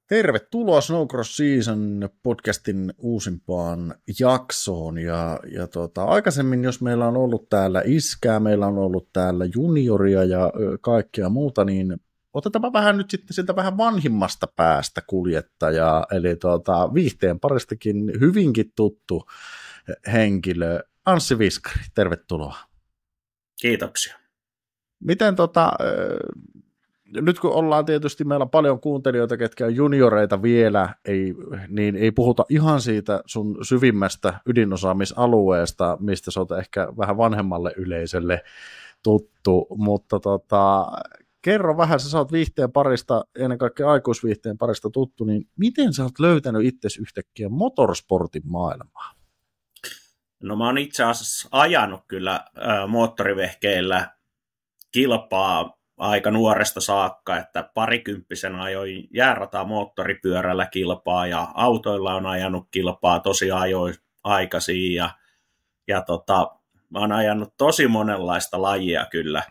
Tervetuloa Snowcross Season podcastin uusimpaan jaksoon. Aikaisemmin, jos meillä on ollut täällä iskää, meillä on ollut täällä junioria ja kaikkea muuta, niin otetaanpa vähän nyt sitten siltä vähän vanhimmasta päästä kuljettajaa, eli viihteen paristakin hyvinkin tuttu henkilö, Anssi Viskari, tervetuloa. Kiitoksia. Miten nyt kun ollaan tietysti, meillä on paljon kuuntelijoita, ketkä on junioreita vielä, niin ei puhuta ihan siitä sun syvimmästä ydinosaamisalueesta, mistä sä oot ehkä vähän vanhemmalle yleisölle tuttu, mutta kerro vähän, sä oot viihteen parista, ennen kaikkea aikuisviihteen parista tuttu, niin miten sä oot löytänyt itsesi yhtäkkiä motorsportin maailmaa? No mä oon itse asiassa ajanut kyllä moottorivehkeillä kilpaa aika nuoresta saakka, että parikymppisenä ajoin jäärataa moottoripyörällä kilpaa ja autoilla on ajanut kilpaa tosi aikaisin ja mä oon ajanut tosi monenlaista lajia kyllä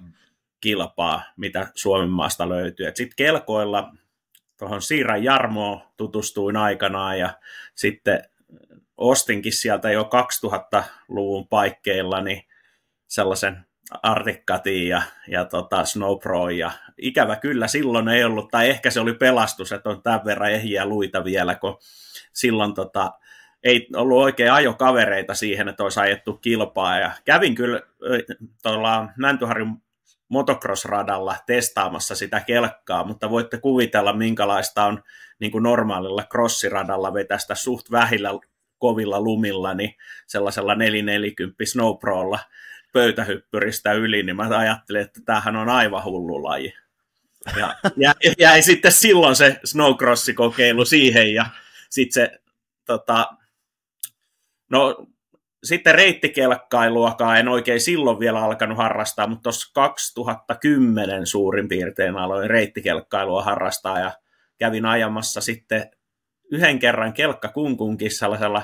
kilpaa, mitä Suomen maasta löytyy. Sitten kelkoilla tuohon Siiran Jarmoon tutustuin aikanaan ja sitten ostinkin sieltä jo 2000-luvun paikkeilla niin sellaisen Artickatin ja Snow Pro, ja ikävä kyllä silloin ei ollut, tai ehkä se oli pelastus, että on tämän verran ehjiä luita vielä, kun silloin ei ollut oikein ajokavereita siihen, että olisi ajettu kilpaa, ja kävin kyllä tuolla Mäntyharjun motocross-radalla testaamassa sitä kelkkaa, mutta voitte kuvitella, minkälaista on niin kuin normaalilla crossiradalla vetästä suht vähillä kovilla lumilla, niin sellaisella 440 Snow Prolla pöytähyppyristä yli, niin mä ajattelin, että tämähän on aivan hullu laji. Ja jäi sitten silloin se snowcrossi-kokeilu siihen, ja sitten se, sitten reittikelkkailuakaan en oikein silloin vielä alkanut harrastaa, mutta tuossa 2010 suurin piirtein aloin reittikelkkailua harrastaa, ja kävin ajamassa sitten yhden kerran kelkkakunkunkin sellaisella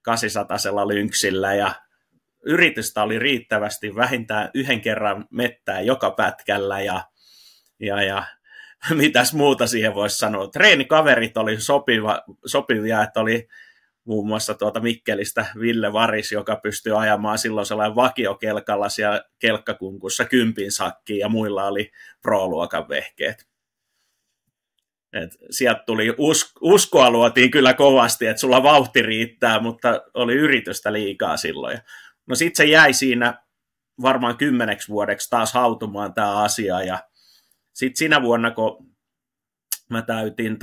800 lynksillä, ja yritystä oli riittävästi vähintään yhden kerran mettää joka pätkällä ja mitäs muuta siihen voisi sanoa. Treenikaverit oli sopivia, että oli muun muassa Mikkelistä Ville Varis, joka pystyi ajamaan silloin sellainen vakiokelkalla siellä kelkkakunkussa 10 sakkiin ja muilla oli pro-luokan vehkeet. Sieltä tuli uskoa luotiin kyllä kovasti, että sulla vauhti riittää, mutta oli yritystä liikaa silloin. No sitten se jäi siinä varmaan 10 vuodeksi taas hautumaan tämä asia, ja sitten siinä vuonna, kun mä täytin,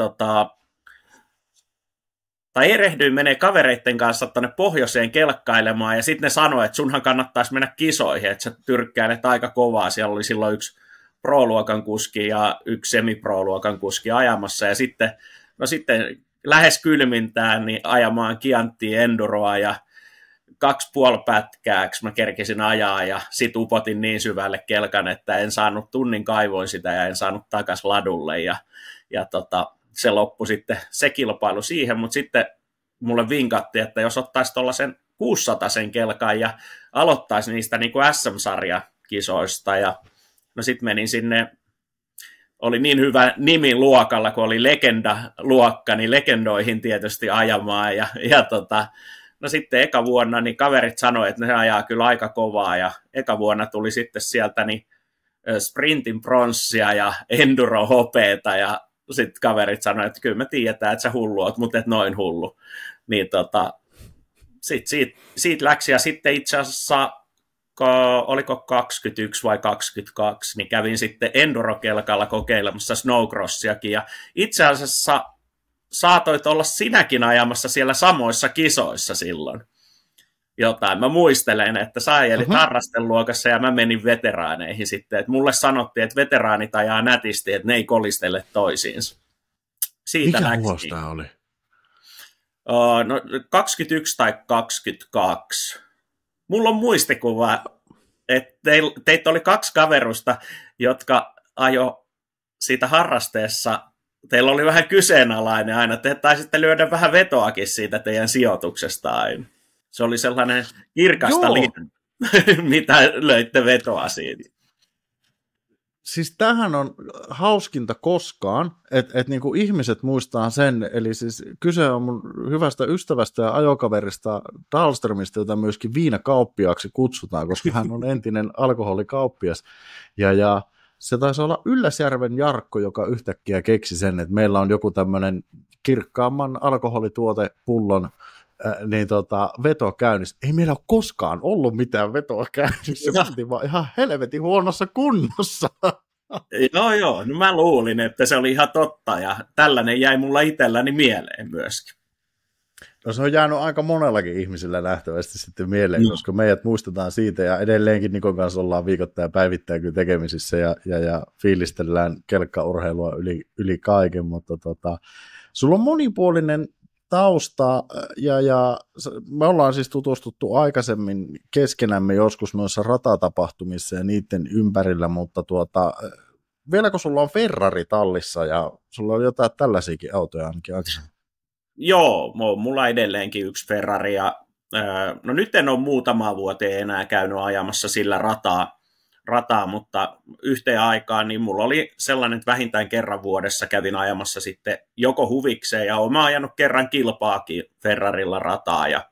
tai erehdyin menee kavereiden kanssa tuonne pohjoiseen kelkkailemaan, ja sitten ne sanoi, että sunhan kannattaisi mennä kisoihin, että sä tyrkkäilet aika kovaa. Siellä oli silloin yksi pro-luokan kuski ja yksi semi-pro-luokan kuski ajamassa, ja sitten lähes kylmintään niin ajamaan Chianti Enduroa, ja 2,5 pätkääksi mä kerkesin ajaa, ja sit upotin niin syvälle kelkan, että en saanut tunnin kaivoin sitä ja en saanut takas ladulle, ja se loppui sitten se kilpailu siihen, mutta sitten mulle vinkatti, että jos ottaisi tuollaisen 600 kelkan ja aloittaisi niistä niin kuin SM-sarjakisoista, ja no sitten menin sinne, oli niin hyvä nimi luokalla, kun oli legenda-luokka, niin legendoihin tietysti ajamaan, no sitten eka vuonna niin kaverit sanoi, että ne ajaa kyllä aika kovaa, ja eka vuonna tuli sitten sieltä niin sprintin pronssia ja enduro hopeeta, ja sitten kaverit sanoi, että kyllä me tiedetään, että sä hullu oot, mutta et noin hullu. Niin siitä läksi, ja sitten itse asiassa, oliko 21 vai 22, niin kävin sitten endurokelkalla kokeilemassa snowcrossiakin, ja itse asiassa saatoit olla sinäkin ajamassa siellä samoissa kisoissa silloin jotain. Mä muistelen, että sä ajelit harrasteluokassa ja mä menin veteraaneihin sitten. Et mulle sanottiin, että veteraanit ajaa nätisti, että ne ei kolistele toisiinsa. Siitä mikä vuosi tämä oli? No, 21 tai 22. Mulla on muistikuva, että teitä oli 2 kaverusta, jotka ajo siitä harrasteessa. Teillä oli vähän kyseenalainen aina. Te taisitte lyödä vähän vetoakin siitä teidän sijoituksesta aina. Se oli sellainen kirkasta mitä löitte vetoa siitä. Siis tämähän on hauskinta koskaan, että niinku ihmiset muistaa sen, eli siis kyse on mun hyvästä ystävästä ja ajokaverista Dahlströmistä, jota myöskin viinakauppiaaksi kutsutaan, koska hän on entinen alkoholikauppias. Ja se taisi olla Ylläsjärven Jarkko, joka yhtäkkiä keksi sen, että meillä on joku tämmöinen kirkkaamman alkoholituotepullon veto käynnissä. Ei meillä ole koskaan ollut mitään vetoa käynnissä, me vaan ihan helvetin huonossa kunnossa. Joo, no mä luulin, että se oli ihan totta, ja tällainen jäi mulla itselläni mieleen myöskin. No se on jäänyt aika monellakin ihmisillä nähtävästi sitten mieleen, koska meidät muistetaan siitä, ja edelleenkin Nikon kanssa ollaan viikoittain ja päivittäin kyllä tekemisissä, ja fiilistellään kelkkaurheilua yli kaiken, mutta sulla on monipuolinen tausta, ja me ollaan siis tutustuttu aikaisemmin keskenämme joskus noissa ratatapahtumissa ja niiden ympärillä, mutta vieläkö sulla on Ferrari tallissa ja sulla on jotain tällaisiakin autoja ainakin aikaisemmin? Joo, mulla edelleenkin yksi Ferrari, ja no nyt en ole muutamaa vuoteen enää käynyt ajamassa sillä rataa, mutta yhteen aikaan niin mulla oli sellainen, että vähintään kerran vuodessa kävin ajamassa sitten joko huvikseen, ja olen ajanut kerran kilpaakin Ferrarilla rataa ja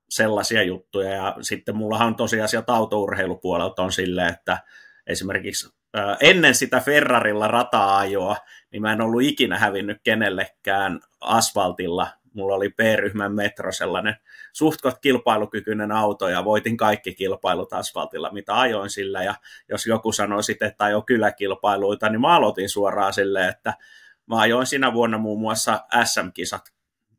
sellaisia juttuja, ja sitten mullahan on tosiaan autourheilupuolelta on silleen, että esimerkiksi ennen sitä Ferrarilla rataa-ajoa, niin mä en ollut ikinä hävinnyt kenellekään asfaltilla. Mulla oli B-ryhmän Metro sellainen suhtkot kilpailukykyinen auto, ja voitin kaikki kilpailut asfaltilla, mitä ajoin sillä, ja jos joku sanoi sitten, että ajoi kyläkilpailuita, niin mä aloitin suoraan silleen, että mä ajoin siinä vuonna muun muassa SM-kisat,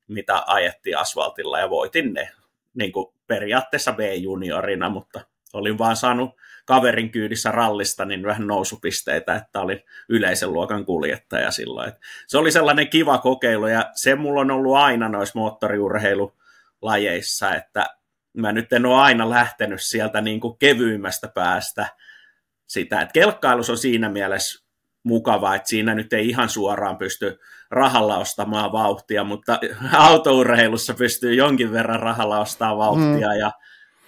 mitä ajettiin asfaltilla, ja voitin ne niin kuin periaatteessa B-juniorina, mutta olin vaan saanut kaverin kyydissä rallista niin vähän nousupisteitä, että olin yleisen luokan kuljettaja silloin. Se oli sellainen kiva kokeilu, ja se mulla on ollut aina noissa moottoriurheilulajeissa, että mä nyt en ole aina lähtenyt sieltä niin kuin kevyimmästä päästä sitä, että kelkkailus on siinä mielessä mukava, että siinä nyt ei ihan suoraan pysty rahalla ostamaan vauhtia, mutta autourheilussa pystyy jonkin verran rahalla ostamaan vauhtia, ja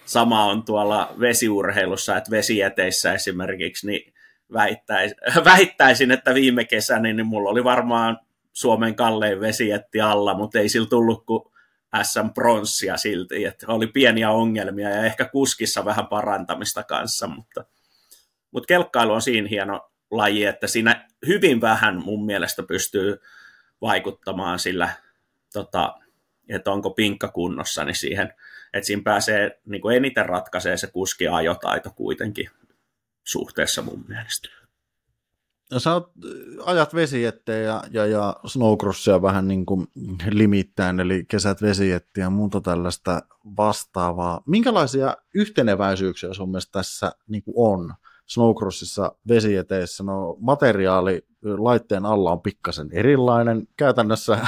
sama on tuolla vesiurheilussa, että vesieteissä esimerkiksi, niin väittäisin, että viime kesänä niin mulla oli varmaan Suomen kallein vesietti alla, mutta ei sillä tullut kuin SM-pronssia silti, että oli pieniä ongelmia ja ehkä kuskissa vähän parantamista kanssa, mutta kelkkailu on siinä hieno laji, että siinä hyvin vähän mun mielestä pystyy vaikuttamaan sillä, että onko pinkka kunnossa, niin siihen, että siinä pääsee, niin kuin eniten ratkaisee se kuskin ajotaito kuitenkin suhteessa mun mielestä. No, sä ajat vesiettejä ja snowcrossia vähän niin kuin limittäin, eli kesät vesijettiä ja muuta tällaista vastaavaa. Minkälaisia yhteneväisyyksiä sun mielestä tässä niin kuin on snowcrossissa vesieteissä? No, materiaali laitteen alla on pikkasen erilainen, käytännössä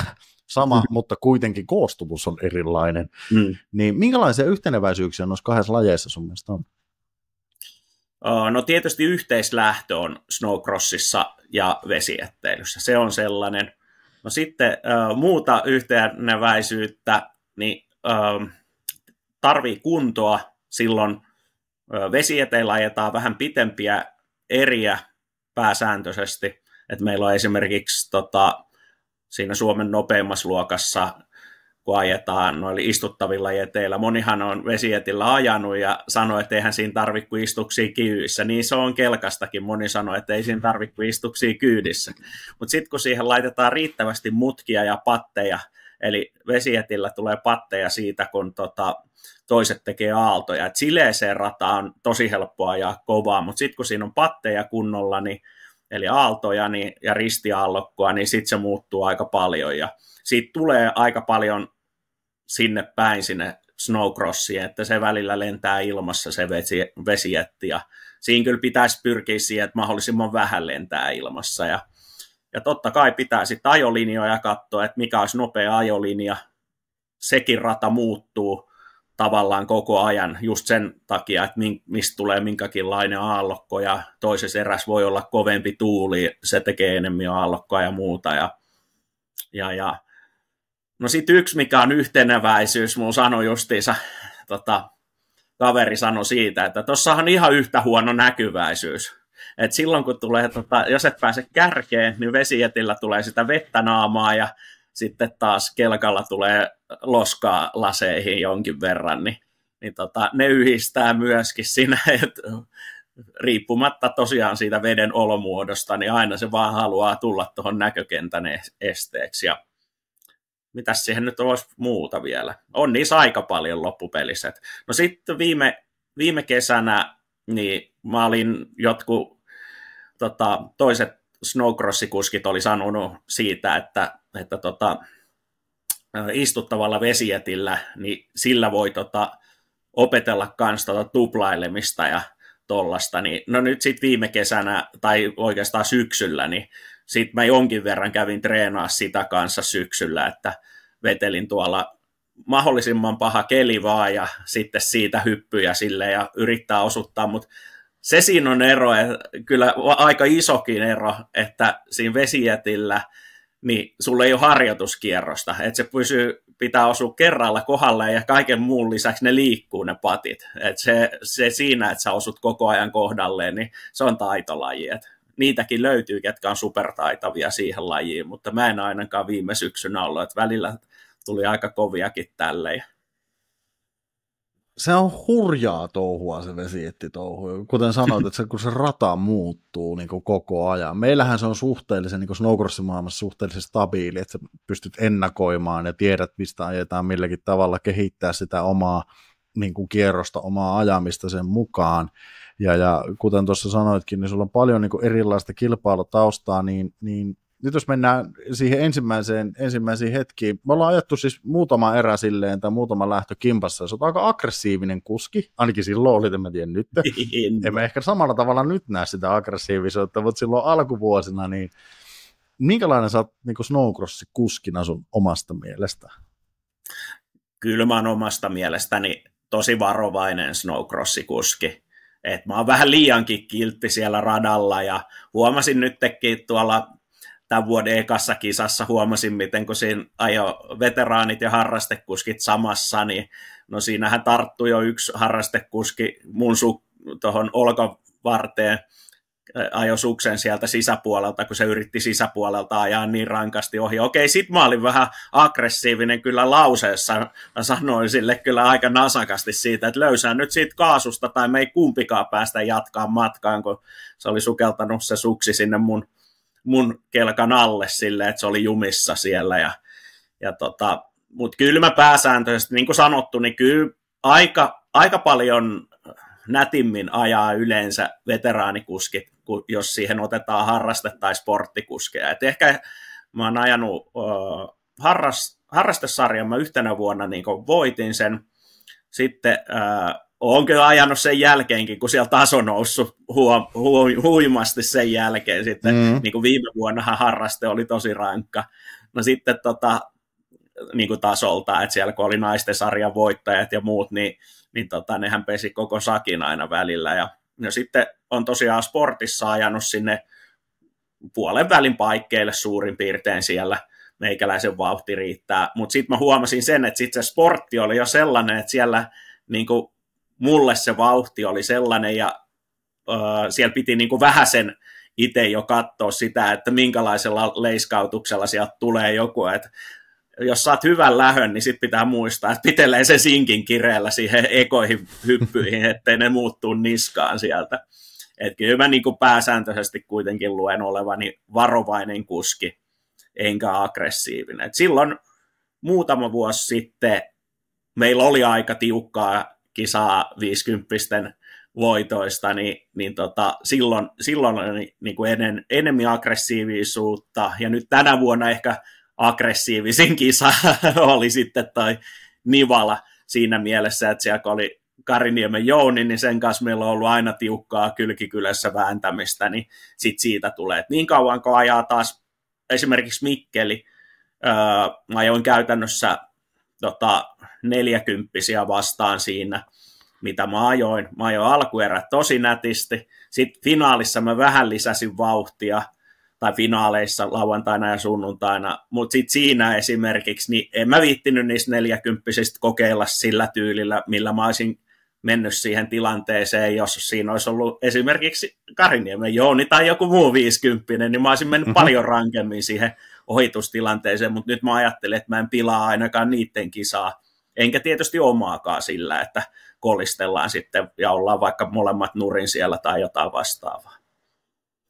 sama, mutta kuitenkin koostumus on erilainen. Niin minkälaisia yhteneväisyyksiä noissa kahdessa lajeissa sun mielestä on? No tietysti yhteislähtö on snowcrossissa ja vesietteilyssä. Se on sellainen. No sitten muuta yhteneväisyyttä, niin tarvii kuntoa. Silloin vesieteillä ajetaan vähän pitempiä eriä pääsääntöisesti. Et meillä on esimerkiksi siinä Suomen nopeimmassa luokassa, kun ajetaan noilla istuttavilla jeteillä. Monihan on vesijetillä ajanut ja sanoi, että eihän siinä tarvitse kuin istuksia kyydissä. Niin se on kelkastakin. Moni sanoi, että ei siinä tarvitse kuin istuksia kyydissä. Mutta sitten kun siihen laitetaan riittävästi mutkia ja patteja, eli vesijetillä tulee patteja siitä, kun toiset tekee aaltoja. Et sileeseen rataan on tosi helppo ajaa kovaa, mutta sitten kun siinä on patteja kunnolla, niin eli aaltoja ja ristiaallokkoa, niin sitten se muuttuu aika paljon. Ja siitä tulee aika paljon sinne päin sinne snowcrossiin, että se välillä lentää ilmassa se vesietti. Ja siinä kyllä pitäisi pyrkiä siihen, että mahdollisimman vähän lentää ilmassa. Ja totta kai pitää sitten ajolinjoja katsoa, että mikä olisi nopea ajolinja. Sekin rata muuttuu tavallaan koko ajan just sen takia, että mistä tulee minkäkinlainen aallokko, ja toisessa erässä voi olla kovempi tuuli, se tekee enemmän aallokkoa ja muuta. No sitten yksi, mikä on yhteneväisyys, mun sanoi justiinsa, kaveri sanoi siitä, että tossahan ihan yhtä huono näkyväisyys. Et silloin kun tulee, jos et pääse kärkeen, niin vesijätillä tulee sitä vettä naamaa ja sitten taas kelkalla tulee loskaa laseihin jonkin verran, niin ne yhdistää myöskin siinä, että riippumatta tosiaan siitä veden olomuodosta, niin aina se vaan haluaa tulla tuohon näkökentän esteeksi. Ja mitäs siihen nyt olisi muuta vielä? On niissä aika paljon loppupelissä. No sitten viime kesänä niin mä olin jotkut toiset snowcrossikuskit oli sanonut siitä, että istuttavalla vesijätillä, niin sillä voi opetella myös tuplailemista ja tollasta. Niin, no nyt sitten viime kesänä, tai oikeastaan syksyllä, niin sitten mä jonkin verran kävin treenaa sitä kanssa syksyllä, että vetelin tuolla mahdollisimman paha keli vaan ja sitten siitä hyppyjä sille ja yrittää osuttaa, mutta se siinä on ero, kyllä aika isokin ero, että siinä vesijätillä niin sulla ei ole harjoituskierrosta, että se pitää osua kerralla kohdalle ja kaiken muun lisäksi ne liikkuu ne patit. Että se siinä, että sä osut koko ajan kohdalleen, niin se on taitolaji. Et niitäkin löytyy, ketkä on supertaitavia siihen lajiin, mutta mä en ainakaan viime syksynä ollut, että välillä tuli aika koviakin tälleen. Se on hurjaa touhua se vesiettitouhu. Kuten sanoit, että kun se rata muuttuu niin kuin koko ajan. Meillähän se on suhteellisen, niin kuin snowcrossimaailmassa suhteellisen stabiili, että sä pystyt ennakoimaan ja tiedät, mistä ajetaan milläkin tavalla, kehittää sitä omaa niin kuin kierrosta, omaa ajamista sen mukaan. Ja kuten tuossa sanoitkin, niin sulla on paljon niin kuin erilaista kilpailutaustaa, niin nyt jos mennään siihen ensimmäisiin hetkiin, me ollaan ajettu siis muutama erä silleen tai muutama lähtö kimpassa, se on aika aggressiivinen kuski, ainakin silloin oli, en mä tiedä nyt, emme ehkä samalla tavalla nyt näe sitä aggressiivisuutta, mutta silloin alkuvuosina, niin minkälainen sä oot niin snowcross-kuskina sun omasta mielestä? Kyllä mä oon omasta mielestäni tosi varovainen snowcross-kuski. Et mä oon vähän liiankin kiltti siellä radalla ja huomasin nytkin tuolla tämän vuoden ekassa kisassa huomasin, miten kun siinä ajo veteraanit ja harrastekuskit samassa, niin no siinähän tarttui jo yksi harrastekuski mun tuohon olkavarteen, ajo suksen sieltä sisäpuolelta, kun se yritti sisäpuolelta ajaa niin rankasti ohi. Okei, sit mä olin vähän aggressiivinen kyllä lauseessa. Mä sanoin sille kyllä aika nasakasti siitä, että löysää nyt siitä kaasusta tai me ei kumpikaan päästä jatkaa matkaan, kun se oli sukeltanut se suksi sinne mun kelkan alle sille, että se oli jumissa siellä. Mutta kyllä mä pääsääntöisesti, niin kuin sanottu, niin kyllä aika paljon nätimmin ajaa yleensä veteraanikuskit, jos siihen otetaan harraste- tai sporttikuskeja. Et ehkä mä oon ajanut harrastesarjan, mä yhtenä vuonna niin voitin sen, sitten olen kyllä ajanut sen jälkeenkin, kun siellä taso noussut huimasti sen jälkeen. Sitten niin kuin viime vuonnahan harraste oli tosi rankka. No sitten niin kuin tasolta, että siellä kun oli naisten sarjan voittajat ja muut, niin nehän pesi koko sakin aina välillä. Ja sitten on tosiaan sportissa ajanut sinne puolen välin paikkeille suurin piirtein siellä. Meikäläisen vauhti riittää. Mutta sitten mä huomasin sen, että sitten se sportti oli jo sellainen, että siellä niin kuin mulle se vauhti oli sellainen, ja siellä piti niin kuin vähäsen itse jo katsoa sitä, että minkälaisella leiskautuksella sieltä tulee joku, että jos saat hyvän lähön, niin sitten pitää muistaa, että pitelee se sinkin kireellä siihen ekoihin hyppyihin, ettei ne muuttuu niskaan sieltä. Että kyllä mä niin kuin pääsääntöisesti kuitenkin luen olevani varovainen kuski, enkä aggressiivinen. Et silloin muutama vuosi sitten meillä oli aika tiukkaa kisaa 50 voitoista, niin silloin oli niin kuin enemmän aggressiivisuutta, ja nyt tänä vuonna ehkä aggressiivisin kisa oli sitten toi Nivala siinä mielessä, että siellä oli Kariniemen Jouni, niin sen kanssa meillä on ollut aina tiukkaa kylkikylässä vääntämistä, niin sit siitä tulee. Et niin kauan kun ajaa taas esimerkiksi Mikkeli, mä ajoin käytännössä 40 vastaan siinä, mitä mä ajoin. Mä ajoin alkuerät tosi nätisti, sitten finaalissa mä vähän lisäsin vauhtia, tai finaaleissa lauantaina ja sunnuntaina, mutta sitten siinä esimerkiksi, niin en mä viittinyt niistä 40 kokeilla sillä tyylillä, millä mä olisin mennyt siihen tilanteeseen, jos siinä olisi ollut esimerkiksi Kariniemen Jouni tai joku muu 50, niin mä olisin mennyt paljon rankemmin siihen ohitustilanteeseen, mutta nyt mä ajattelin, että mä en pilaa ainakaan niiden kisaa, enkä tietysti omaakaan sillä, että kolistellaan sitten ja ollaan vaikka molemmat nurin siellä tai jotain vastaavaa.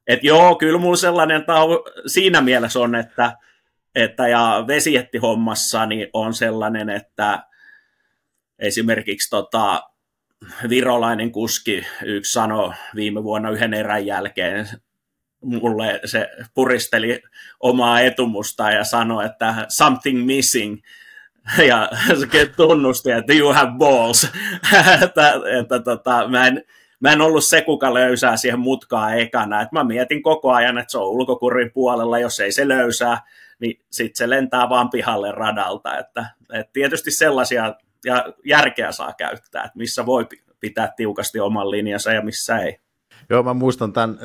Et joo, kyllä mulla sellainen siinä mielessä on, että ja vesijättihommassa niin on sellainen, että esimerkiksi virolainen kuski yksi sanoi viime vuonna yhden erän jälkeen, mulle se puristeli omaa etumusta ja sanoi, että something missing, ja se tunnusti, että you have balls, mä en ollut se, kuka löysää siihen mutkaan ekana, että mä mietin koko ajan, että se on ulkokurin puolella, jos ei se löysää, niin sitten se lentää vaan pihalle radalta, että tietysti sellaisia ja järkeä saa käyttää, että missä voi pitää tiukasti oman linjansa ja missä ei. Joo, mä muistan tämän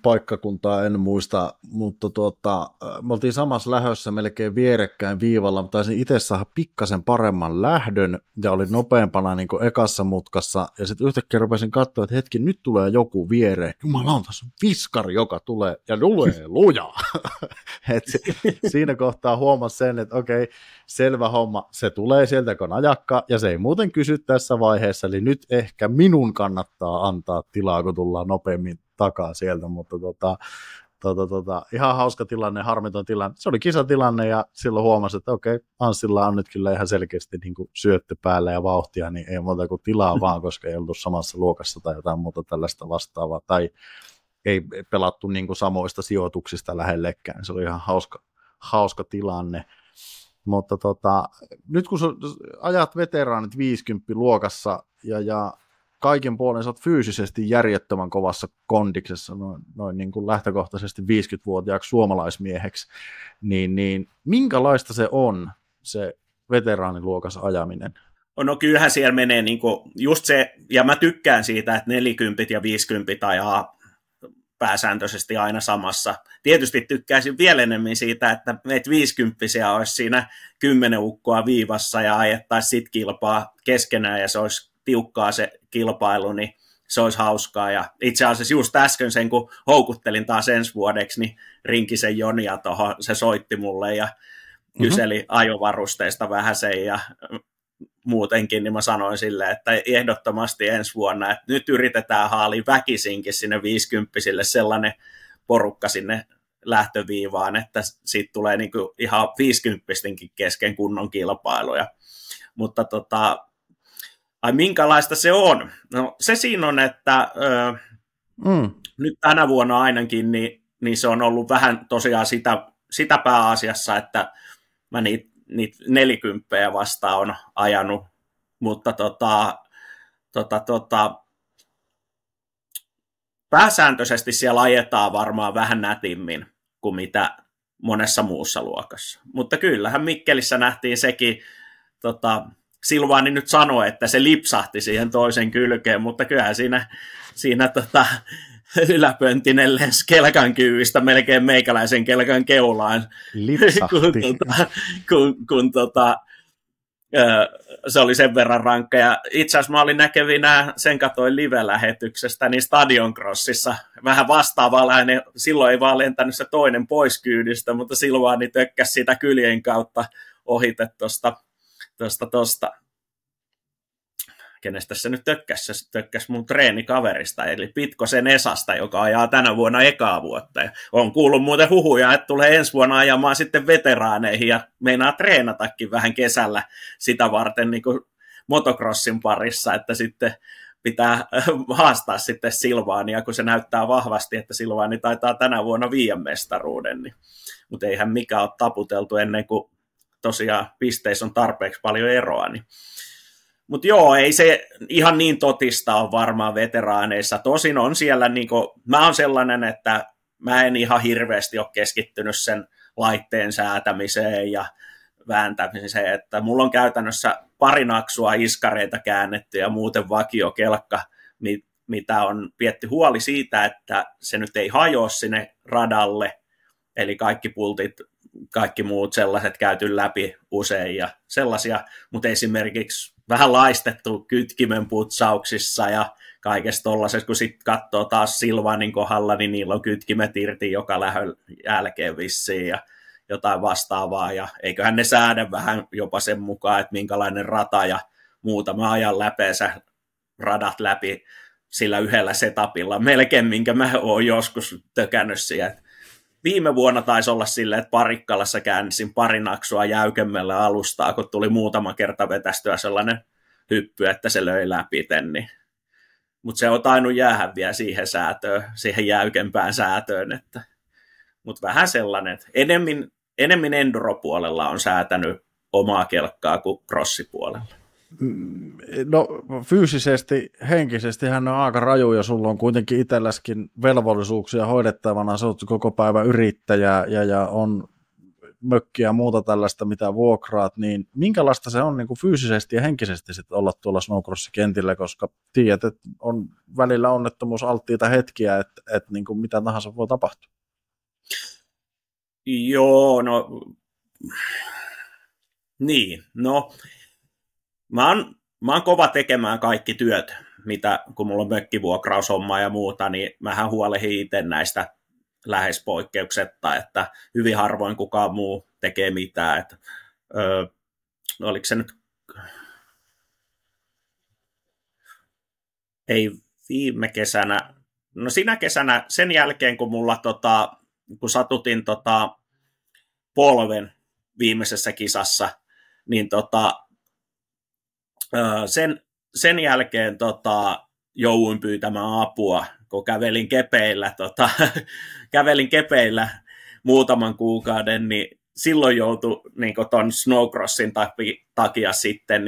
paikkakuntaa, en muista, mutta me oltiin samassa lähössä melkein vierekkäin viivalla, mutta taisin itse saada pikkasen paremman lähdön ja olin nopeampana niin kuin ekassa mutkassa ja sitten yhtäkkiä rupesin katsoa, että hetki, nyt tulee joku viereen. Jumalauta, tässä on viskari, joka tulee ja tulee lujaa. Siinä kohtaa huomasi sen, että okei, selvä homma, se tulee sieltä kun ajakka ja se ei muuten kysy tässä vaiheessa, eli nyt ehkä minun kannattaa antaa tilaa, kun tullaan nopeammin takaa sieltä, mutta ihan hauska tilanne, harmiton tilanne. Se oli kisatilanne ja silloin huomasi, että okei, Anssilla on nyt kyllä ihan selkeästi niin kuin syöttö päällä ja vauhtia, niin ei muuta kuin tilaa vaan, koska ei oltu samassa luokassa tai jotain muuta tällaista vastaavaa, tai ei pelattu niin kuin samoista sijoituksista lähellekään. Se oli ihan hauska tilanne. Mutta nyt kun ajat veteraanit 50 luokassa ja kaiken puolen sä oot fyysisesti järjettömän kovassa kondiksessa, noin niin kuin lähtökohtaisesti 50-vuotiaaksi suomalaismieheksi, niin minkälaista se on, se veteraaniluokas ajaminen? No kyllähän siellä menee niin kuin just se, ja mä tykkään siitä, että 40 ja 50 ajaa pääsääntöisesti aina samassa. Tietysti tykkäisin vielä enemmän siitä, että meitä 50-vuotiaita olisi siinä 10 ukkoa viivassa ja ajettaisiin sit kilpaa keskenään ja se olisi tiukkaa se kilpailu, niin se olisi hauskaa. Ja itse asiassa just äsken sen, kun houkuttelin taas ensi vuodeksi, niin Rinkisen Jonia tuohon, se soitti mulle ja kyseli ajovarusteista vähän sen ja muutenkin, niin mä sanoin sille, että ehdottomasti ensi vuonna, että nyt yritetään haalia väkisinkin sinne 50-sille sellainen porukka sinne lähtöviivaan, että siitä tulee niinku ihan 50-kin kesken kunnon kilpailuja. Mutta minkälaista se on? No se siinä on, että nyt tänä vuonna ainakin, niin se on ollut vähän tosiaan sitä pääasiassa, että mä niitä 40 vastaan on ajanut, mutta pääsääntöisesti siellä ajetaan varmaan vähän nätimmin kuin mitä monessa muussa luokassa. Mutta kyllähän Mikkelissä nähtiin sekin, Silvaani nyt sanoi, että se lipsahti siihen toisen kylkeen, mutta kyllähän siinä yläpöntinen lensi kelkan kyvistä melkein meikäläisen kelkan keulaan. Lipsahti. kun se oli sen verran rankka. Ja itse asiassa mä olin näkevinä, sen katoin live-lähetyksestä, niin Stadion Crossissa vähän vastaavallainen. Silloin ei vaan lentänyt se toinen pois kyydistä, mutta Silvaani tökkäsi sitä kyljen kautta ohite tuosta. Kenestä se nyt tökkäsi? Se tökkäsi mun treenikaverista, eli Pitkosen Esasta, joka ajaa tänä vuonna ekaa vuotta. Ja on kuullut muuten huhuja, että tulee ensi vuonna ajamaan sitten veteraaneihin ja meinaa treenatakin vähän kesällä sitä varten niin kuin motocrossin parissa, että sitten pitää haastaa sitten Silvaania, kun se näyttää vahvasti, että Silvaani taitaa tänä vuonna 5 mestaruuden. Niin. Mutta eihän mikä ole taputeltu ennen kuin tosiaan pisteissä on tarpeeksi paljon eroa, niin mutta joo, ei se ihan niin totista ole varmaan veteraaneissa. Tosin on siellä, mä oon sellainen, että mä en ihan hirveästi ole keskittynyt sen laitteen säätämiseen ja vääntämiseen, että mulla on käytännössä pari naksua iskareita käännetty ja muuten vakiokelkka, mitä on pietty huoli siitä, että se nyt ei hajoa sinne radalle, eli kaikki pultit, kaikki muut sellaiset käyty läpi usein ja sellaisia, mutta esimerkiksi vähän laistettu kytkimen putsauksissa ja kaikessa tollaisessa, kun sitten katsoo taas Silvanin kohdalla, niin niillä on kytkimet irti joka lähön jälkeen vissiin ja jotain vastaavaa, ja eiköhän ne säädä vähän jopa sen mukaan, että minkälainen rata ja muutama ajan läpeensä radat läpi sillä yhdellä setupilla, melkein minkä mä oon joskus tökännyt siellä. Viime vuonna taisi olla silleen, että Parikkalassa käänsin pari naksua jäykemmällä alustaa, kun tuli muutama kerta vetästyä sellainen hyppy, että se löi läpi niin. Mutta se on tainnut jäädä vielä siihen säätöön, siihen jäykempään säätöön. Mutta vähän sellainen, että enemmän enduro-puolella on säätänyt omaa kelkkaa kuin crossipuolella. No fyysisesti, henkisesti hän on aika raju ja sulla on kuitenkin itselläskin velvollisuuksia hoidettavana, sä oot koko päivä yrittäjä ja on mökkiä ja muuta tällaista, mitä vuokraat, niin minkälaista se on niin kuin fyysisesti ja henkisesti sit olla tuolla snowcross-kentillä, koska tiedät, että on välillä onnettomuusalttiita hetkiä, että niin kuin mitä tahansa voi tapahtua. Joo, no niin, no mä oon kova tekemään kaikki työt, kun mulla on mökkivuokraushommaa ja muuta, niin mähän huolehdin itse näistä lähes poikkeuksetta, että hyvin harvoin kukaan muu tekee mitään. Että, oliko se nyt, ei viime kesänä, no sinä kesänä sen jälkeen, kun mulla kun satutin polven viimeisessä kisassa, niin sen jälkeen jouduin pyytämään apua, kun kävelin kepeillä muutaman kuukauden, niin silloin joutui niin ton snowcrossin takia sitten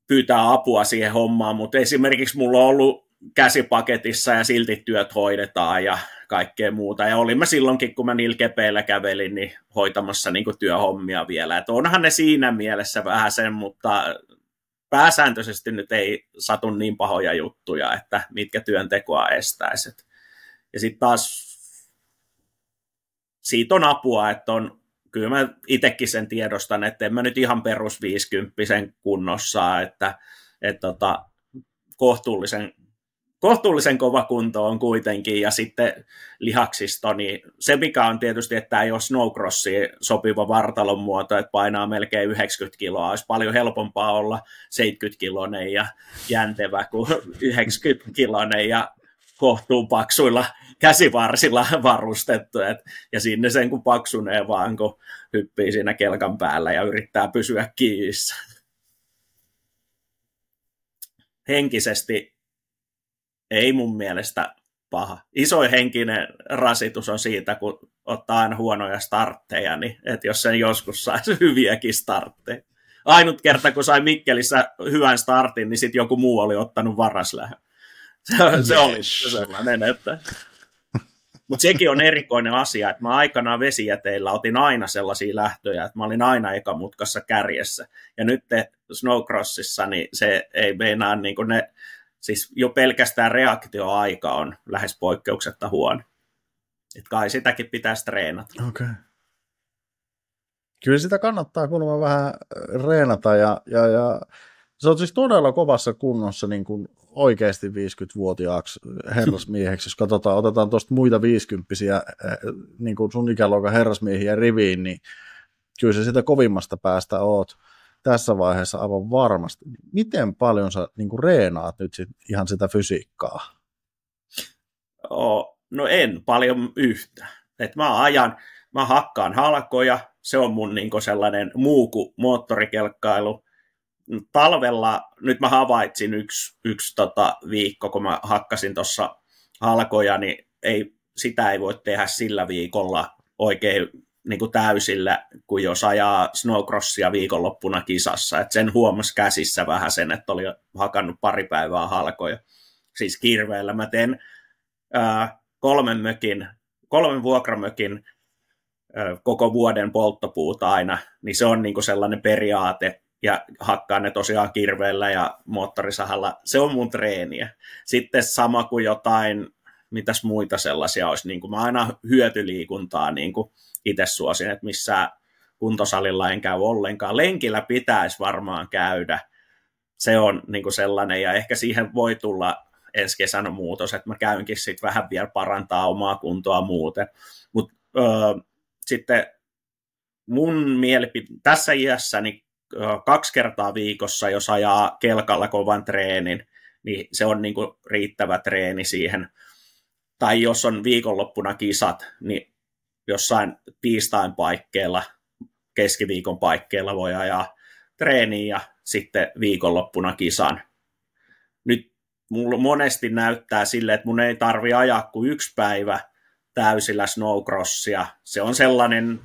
pyytää apua siihen hommaan, mutta esimerkiksi mulla on ollut käsipaketissa ja silti työt hoidetaan ja kaikkea muuta. Ja olin mä silloinkin, kun mä niillä kepeillä kävelin, niin hoitamassa niin kuin työhommia vielä. Et onhan ne siinä mielessä vähän sen, mutta pääsääntöisesti nyt ei satu niin pahoja juttuja, että mitkä työntekoa estäisi. Ja sitten taas siitä on apua, että kyllä mä itsekin sen tiedostan, että en mä nyt ihan perus 50 kunnossa, että kohtuullisen kova kunto on kuitenkin, ja sitten lihaksisto, niin se mikä on tietysti, että ei ole snowcrossiin sopiva vartalon muoto, että painaa melkein 90 kiloa, olisi paljon helpompaa olla 70-kiloinen ja jäntevä kuin 90-kiloinen ja kohtuun paksuilla käsivarsilla varustettu, ja sinne sen kun paksunee vaan, kun hyppii siinä kelkan päällä ja yrittää pysyä kiinnissä. Henkisesti ei mun mielestä paha. Isoin henkinen rasitus on siitä, kun ottaa aina huonoja startteja, niin että jos sen joskus saisi hyviäkin startteja. Ainut kerta, kun sai Mikkelissä hyvän startin, niin sitten joku muu oli ottanut varaslähön. Se oli sellainen, että... Mutta sekin on erikoinen asia, että mä aikanaan vesijäteillä otin aina sellaisia lähtöjä, että mä olin aina ekamutkassa kärjessä. Ja nyt snowcrossissa, niin se ei meinaa niin kuin ne... Siis jo pelkästään reaktioaika on lähes poikkeuksetta huono. Et kai sitäkin pitäisi treenata. Okei. Kyllä sitä kannattaa kuulemma vähän reenata. Ja se on siis todella kovassa kunnossa niin kuin oikeasti 50-vuotiaaksi herrasmieheksi. Jos katsotaan, otetaan tuosta muita 50-vuotiaisia niin kuin sun ikäluokan herrasmiehiä riviin, niin kyllä se sitä kovimmasta päästä oot tässä vaiheessa aivan varmasti. Miten paljon sä niin kuin reenaat nyt ihan sitä fysiikkaa? No en paljon yhtä. Et mä hakkaan halkoja, se on mun niin kuin sellainen muu kuin moottorikelkkailu. Talvella, nyt mä havaitsin yksi viikko, kun mä hakkasin tuossa halkoja, niin sitä ei voi tehdä sillä viikolla oikein niin kuin täysillä, kuin jos ajaa snowcrossia viikonloppuna kisassa. Et sen huomasi käsissä vähän sen, että oli hakannut pari päivää halkoja. Siis kirveellä mä teen 3 vuokramökin koko vuoden polttopuuta aina, niin se on niin kuin sellainen periaate, ja hakkaan ne tosiaan kirveellä ja moottorisahalla. Se on mun treeniä. Sitten sama kuin jotain, mitäs muita sellaisia olisi, niin kuin mä aina hyötyliikuntaa niin kuin itse suosin, että missään kuntosalilla en käy ollenkaan. Lenkillä pitäisi varmaan käydä. Se on niin kuin sellainen, ja ehkä siihen voi tulla ensi kesänä muutos, että mä käynkin sitten vähän vielä parantaa omaa kuntoa muuten. Mutta sitten mun tässä iässä niin 2 kertaa viikossa, jos ajaa kelkalla kovan treenin, niin se on niin kuin riittävä treeni siihen. Tai jos on viikonloppuna kisat, niin jossain tiistain paikkeilla, keskiviikon paikkeilla voi ajaa treeniä ja sitten viikonloppuna kisan. Nyt mulla monesti näyttää silleen, että mun ei tarvi ajaa kuin 1 päivä täysillä snowcrossia. Se on sellainen,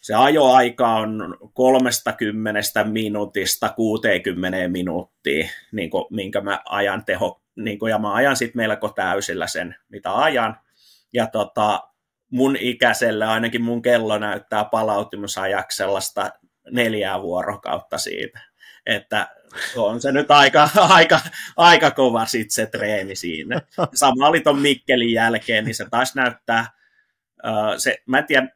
se ajoaika on 30 minuutista 60 minuuttia, niin kuin, minkä mä ajan ja mä ajan sitten melko täysillä sen, mitä ajan. Ja mun ikäisellä ainakin mun kello näyttää palautumisajaksi sellaista 4 vuorokautta siitä. Että on se nyt aika kova sit se treeni siinä. Sama oli ton Mikkelin jälkeen, niin se taas näyttää, mä en tiedä,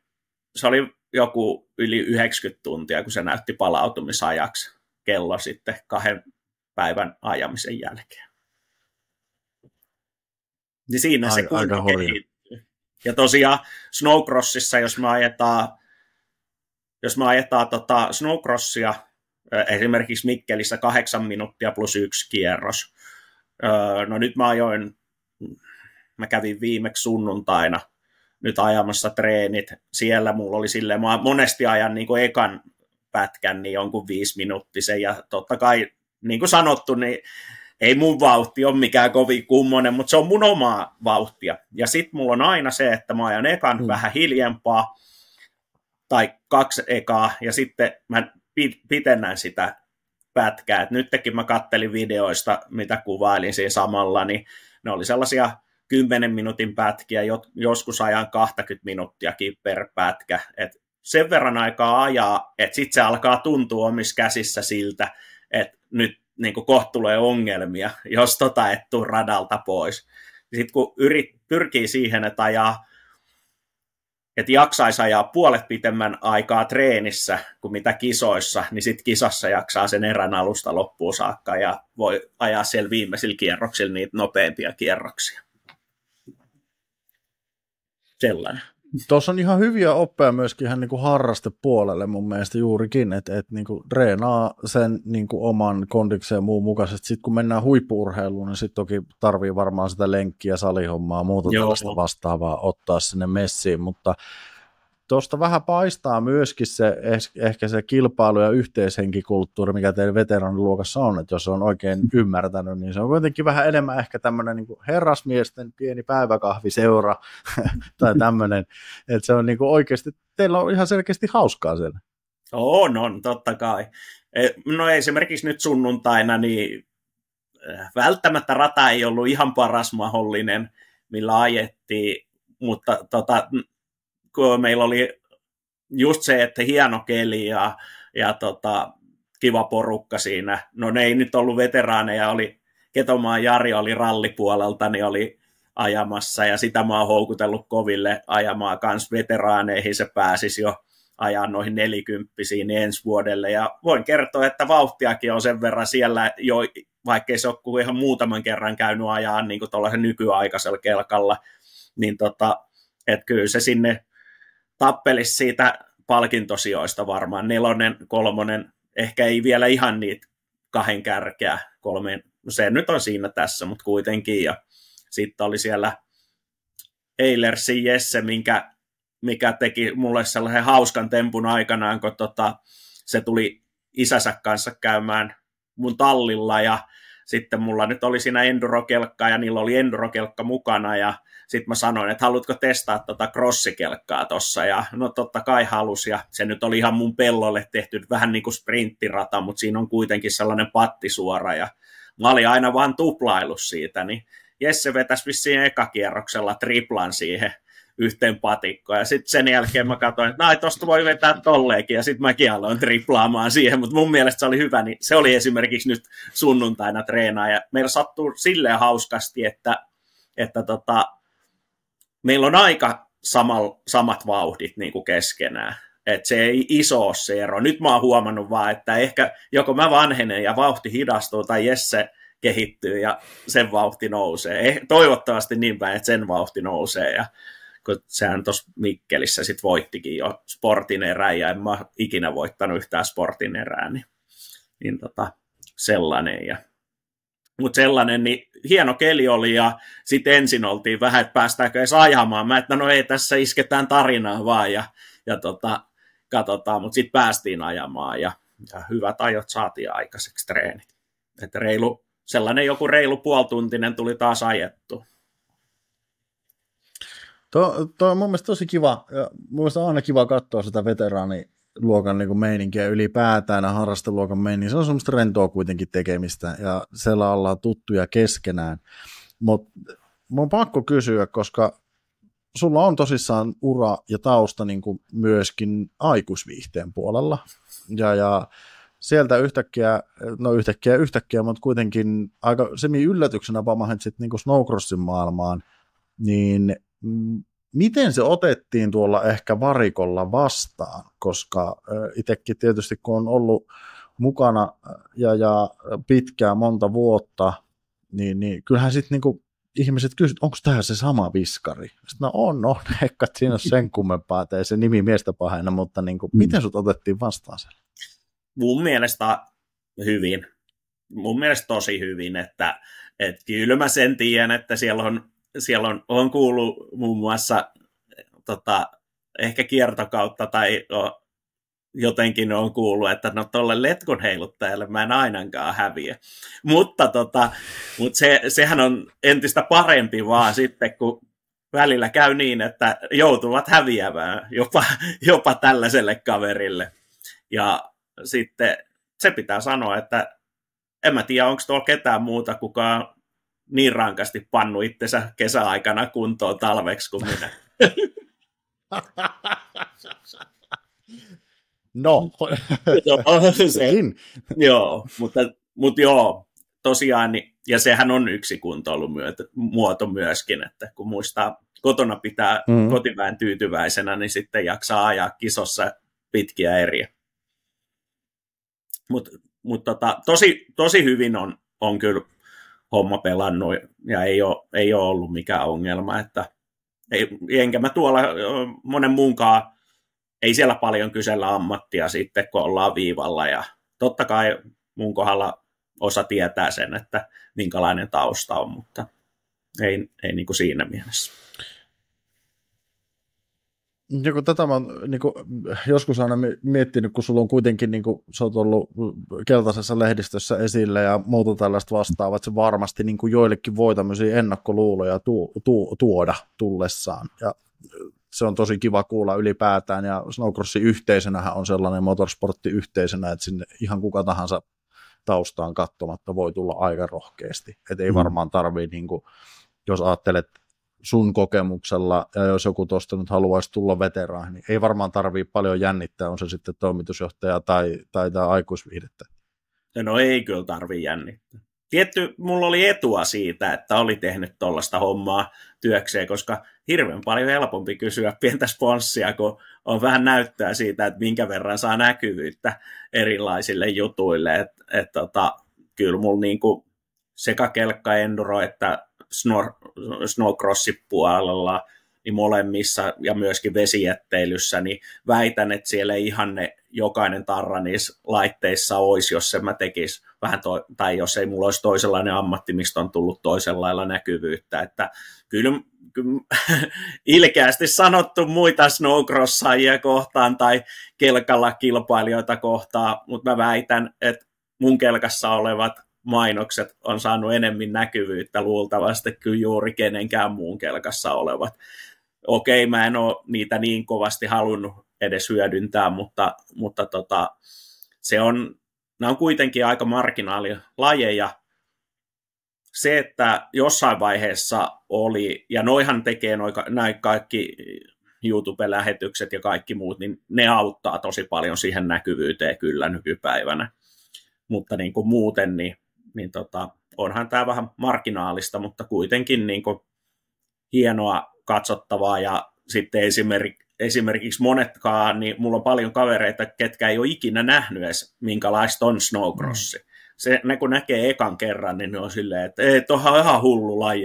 se oli joku yli 90 tuntia, kun se näytti palautumisajaksi kello sitten 2 päivän ajamisen jälkeen. Niin siinä se kunto kehittyy. Ja tosiaan snowcrossissa, jos me ajetaan snowcrossia, esimerkiksi Mikkelissä 8 minuuttia plus 1 kierros. No nyt mä kävin viimeksi sunnuntaina nyt ajamassa treenit. Siellä mulla oli silleen, mä monesti ajan niin kuin ekan pätkän niin jonkun 5-minuuttisen, ja totta kai, niin kuin sanottu, niin ei mun vauhti ole mikään kovin kummonen, mutta se on mun omaa vauhtia. Ja sit mulla on aina se, että mä ajan ekan vähän hiljempaa, tai 2 ekaa, ja sitten mä pitennän sitä pätkää. Et nytkin mä kattelin videoista, mitä kuvailin siinä samalla, niin ne oli sellaisia 10 minuutin pätkiä, joskus ajan 20 minuuttiakin per pätkä. Et sen verran aikaa ajaa, että sitten se alkaa tuntua omissa käsissä siltä, että nyt niin kohta tulee ongelmia, jos et tuu radalta pois. Sitten kun pyrkii siihen, että jaksaisi ajaa puolet pitemmän aikaa treenissä kuin mitä kisoissa, niin sitten kisassa jaksaa sen erän alusta loppuun saakka ja voi ajaa siellä viimeisillä kierroksilla niitä nopeampia kierroksia. Sellainen. Tuossa on ihan hyviä oppeja myöskin ihan niin kuin harrastepuolelle mun mielestä juurikin, että niin kuin treenaa sen niin kuin oman kondikseen ja muun mukaisesti. Sitten kun mennään huippu-urheiluun, niin sitten toki tarvii varmaan sitä lenkkiä, salihommaa, muuta tällaista vastaavaa ottaa sinne messiin, mutta tuosta vähän paistaa myöskin se, ehkä se kilpailu- ja yhteishenkikulttuuri, mikä teidän veteraaniluokassa on, että jos on oikein ymmärtänyt, niin se on kuitenkin vähän enemmän ehkä tämmöinen niin kuin herrasmiesten pieni päiväkahviseura tai tämmöinen, että se on niin kuin oikeasti, teillä on ihan selkeästi hauskaa siellä. On, totta kai. No esimerkiksi nyt sunnuntaina, niin välttämättä rata ei ollut ihan paras mahdollinen, millä ajettiin, mutta kun meillä oli just se, että hieno keli ja kiva porukka siinä. No ne ei nyt ollut veteraaneja, Ketomaan Jari oli rallipuolelta, niin oli ajamassa, ja sitä mä oon houkutellut koville ajamaan kans veteraaneihin, se pääsisi jo ajaa noihin 40-siin ensi vuodelle, ja voin kertoa, että vauhtiakin on sen verran siellä jo, vaikkei se ole kuin ihan muutaman kerran käynyt ajaa niin kuin tuollaisen nykyaikaisella kelkalla, niin että kyllä se sinne tappelisi siitä palkintosijoista varmaan 4., 3, ehkä ei vielä ihan niitä 2 kärkeä, 3, no se nyt on siinä tässä, mutta kuitenkin, ja sitten oli siellä Eilersin Jesse, mikä teki mulle sellaisen hauskan tempun aikanaan, kun se tuli isänsä kanssa käymään mun tallilla, ja sitten mulla nyt oli siinä endurokelkka, ja niillä oli endurokelkka mukana, ja sitten mä sanoin, että haluatko testaa crossikelkkaa tossa, ja no totta kai halus, ja se nyt oli ihan mun pellolle tehty vähän niin kuin sprinttirata, mutta siinä on kuitenkin sellainen pattisuora, ja mä olin aina vaan tuplaillut siitä, niin Jesse vetäisi vissiin ekakierroksella triplan siihen yhteen patikkoon, ja sitten sen jälkeen mä katsoin, että tosta voi vetää tolleenkin, ja sitten mäkin aloin triplaamaan siihen, mutta mun mielestä se oli hyvä, niin se oli esimerkiksi nyt sunnuntaina treenaa, ja meillä sattuu silleen hauskasti, että meillä on aika samat vauhdit niin kuin keskenään, että se ei iso ole se ero. Nyt mä oon huomannut vaan, että ehkä joko mä vanhenen ja vauhti hidastuu, tai Jesse kehittyy ja sen vauhti nousee. Toivottavasti niin päin, että sen vauhti nousee. Ja kun sehän tuossa Mikkelissä sit voittikin jo sportin erään, ja en mä ikinä voittanut yhtään sportin erää, niin sellainen. Mutta sellainen, niin hieno keli oli, ja sitten ensin oltiin vähän, että päästäänkö edes ajamaan. Mä että no ei, tässä isketään tarinaa vaan, ja katsotaan, mutta sitten päästiin ajamaan, ja hyvät ajot saatiin aikaiseksi treenit. Että sellainen joku reilu puolituntinen tuli taas ajettu. Tuo on mun mielestä tosi kiva, ja mun mielestä on aina kiva katsoa sitä veteraaniluokan niin kuin meininkiä ylipäätään ja harrasteluokan meininkiä. Se on semmoista rentoa kuitenkin tekemistä, ja siellä ollaan tuttuja keskenään. Mutta mun on pakko kysyä, koska sulla on tosissaan ura ja tausta niin kuin myöskin aikuisviihteen puolella, ja sieltä yhtäkkiä, mutta kuitenkin aika semi-yllätyksenä pamahitsit niin kuin snowcrossin maailmaan, niin miten se otettiin tuolla ehkä varikolla vastaan, koska itsekin tietysti kun on ollut mukana ja pitkään monta vuotta, niin kyllähän sitten niinku ihmiset kysyvät, onko tämä se sama viskari? Sitten no on, ehkä siinä on sen kummempaa, että ei se nimi miestä pahena, mutta niinku, miten sut otettiin vastaan siellä? Mun mielestä hyvin. Mun mielestä tosi hyvin, että kyllä mä sen tiedän, että siellä on kuullut muun muassa ehkä kiertokautta tai jotenkin on kuullut, että no tuolle letkun heiluttajalle mä en ainakaan häviä. Mutta sehän on entistä parempi vaan sitten, kun välillä käy niin, että joutuvat häviämään jopa tällaiselle kaverille. Ja sitten se pitää sanoa, että en mä tiedä, onko tuolla ketään muuta, kuka on niin rankasti pannu itsensä kesäaikana kuntoon talveksi kuin minä. No, sekin. Joo, mutta joo, tosiaan, ja sehän on yksi kuntoilumuoto myöskin, että kun muistaa kotona pitää kotiväen tyytyväisenä, niin sitten jaksaa ajaa kisossa pitkiä eriä. Mutta tosi hyvin on kyllä homma pelannut, ja ei ole ollut mikään ongelma, että enkä mä tuolla monen muunkaan, ei siellä paljon kysellä ammattia sitten, kun ollaan viivalla, ja totta kai mun kohdalla osa tietää sen, että minkälainen tausta on, mutta ei niin kuin siinä mielessä. Joku tätä mä oon niin kuin, joskus aina miettinyt, kun sulla on kuitenkin, niin kuin, sä oot ollut keltaisessa lehdistössä esillä ja muuta tällaista vastaavaa, että se varmasti niin kuin joillekin voi tämmöisiä ennakkoluuloja tuoda tullessaan. Ja se on tosi kiva kuulla ylipäätään, ja snowcrossin yhteisönähän on sellainen motorsportti-yhteisönä, että sinne ihan kuka tahansa taustaan katsomatta voi tulla aika rohkeasti. Että ei varmaan tarvii, niin kuin, jos ajattelet sun kokemuksella, ja jos joku tuosta nyt haluaisi tulla veteraani, niin ei varmaan tarvii paljon jännittää, on se sitten toimitusjohtaja tai aikuisviihdettä. No ei kyllä tarvii jännittää. Tietty, mulla oli etua siitä, että oli tehnyt tuollaista hommaa työkseen, koska hirveän paljon helpompi kysyä pientä sponssia, kun on vähän näyttöä siitä, että minkä verran saa näkyvyyttä erilaisille jutuille. Kyllä mulla niinku sekä kelkka enduro että snowcrossin puolella niin molemmissa ja myöskin vesijätteilyssä, niin väitän, että siellä ei ihan jokainen tarra niissä laitteissa olisi, jos mä tekisi vähän tai jos ei mulla olisi toisenlainen ammatti, mistä on tullut toisenlailla näkyvyyttä, että kyllä ilkeästi sanottu muita snowcrossajia kohtaan tai kelkalla kilpailijoita kohtaan, mutta mä väitän, että mun kelkassa olevat mainokset on saanut enemmän näkyvyyttä luultavasti kuin juuri kenenkään muun kelkassa olevat. Okei, mä en ole niitä niin kovasti halunnut edes hyödyntää, mutta nämä on kuitenkin aika marginaalilajeja. Se, että jossain vaiheessa oli, ja noihan tekee näin kaikki YouTube-lähetykset ja kaikki muut, niin ne auttaa tosi paljon siihen näkyvyyteen kyllä nykypäivänä. Mutta niin kuin muuten, niin onhan tämä vähän marginaalista, mutta kuitenkin niin kuin hienoa katsottavaa, ja sitten esimerkiksi monetkaan, niin mulla on paljon kavereita, ketkä ei ole ikinä nähnyt edes, minkälaista on snowcrossi. Ne kun näkee ekan kerran, niin ne on silleen, että ei, toihan on ihan hullu laji,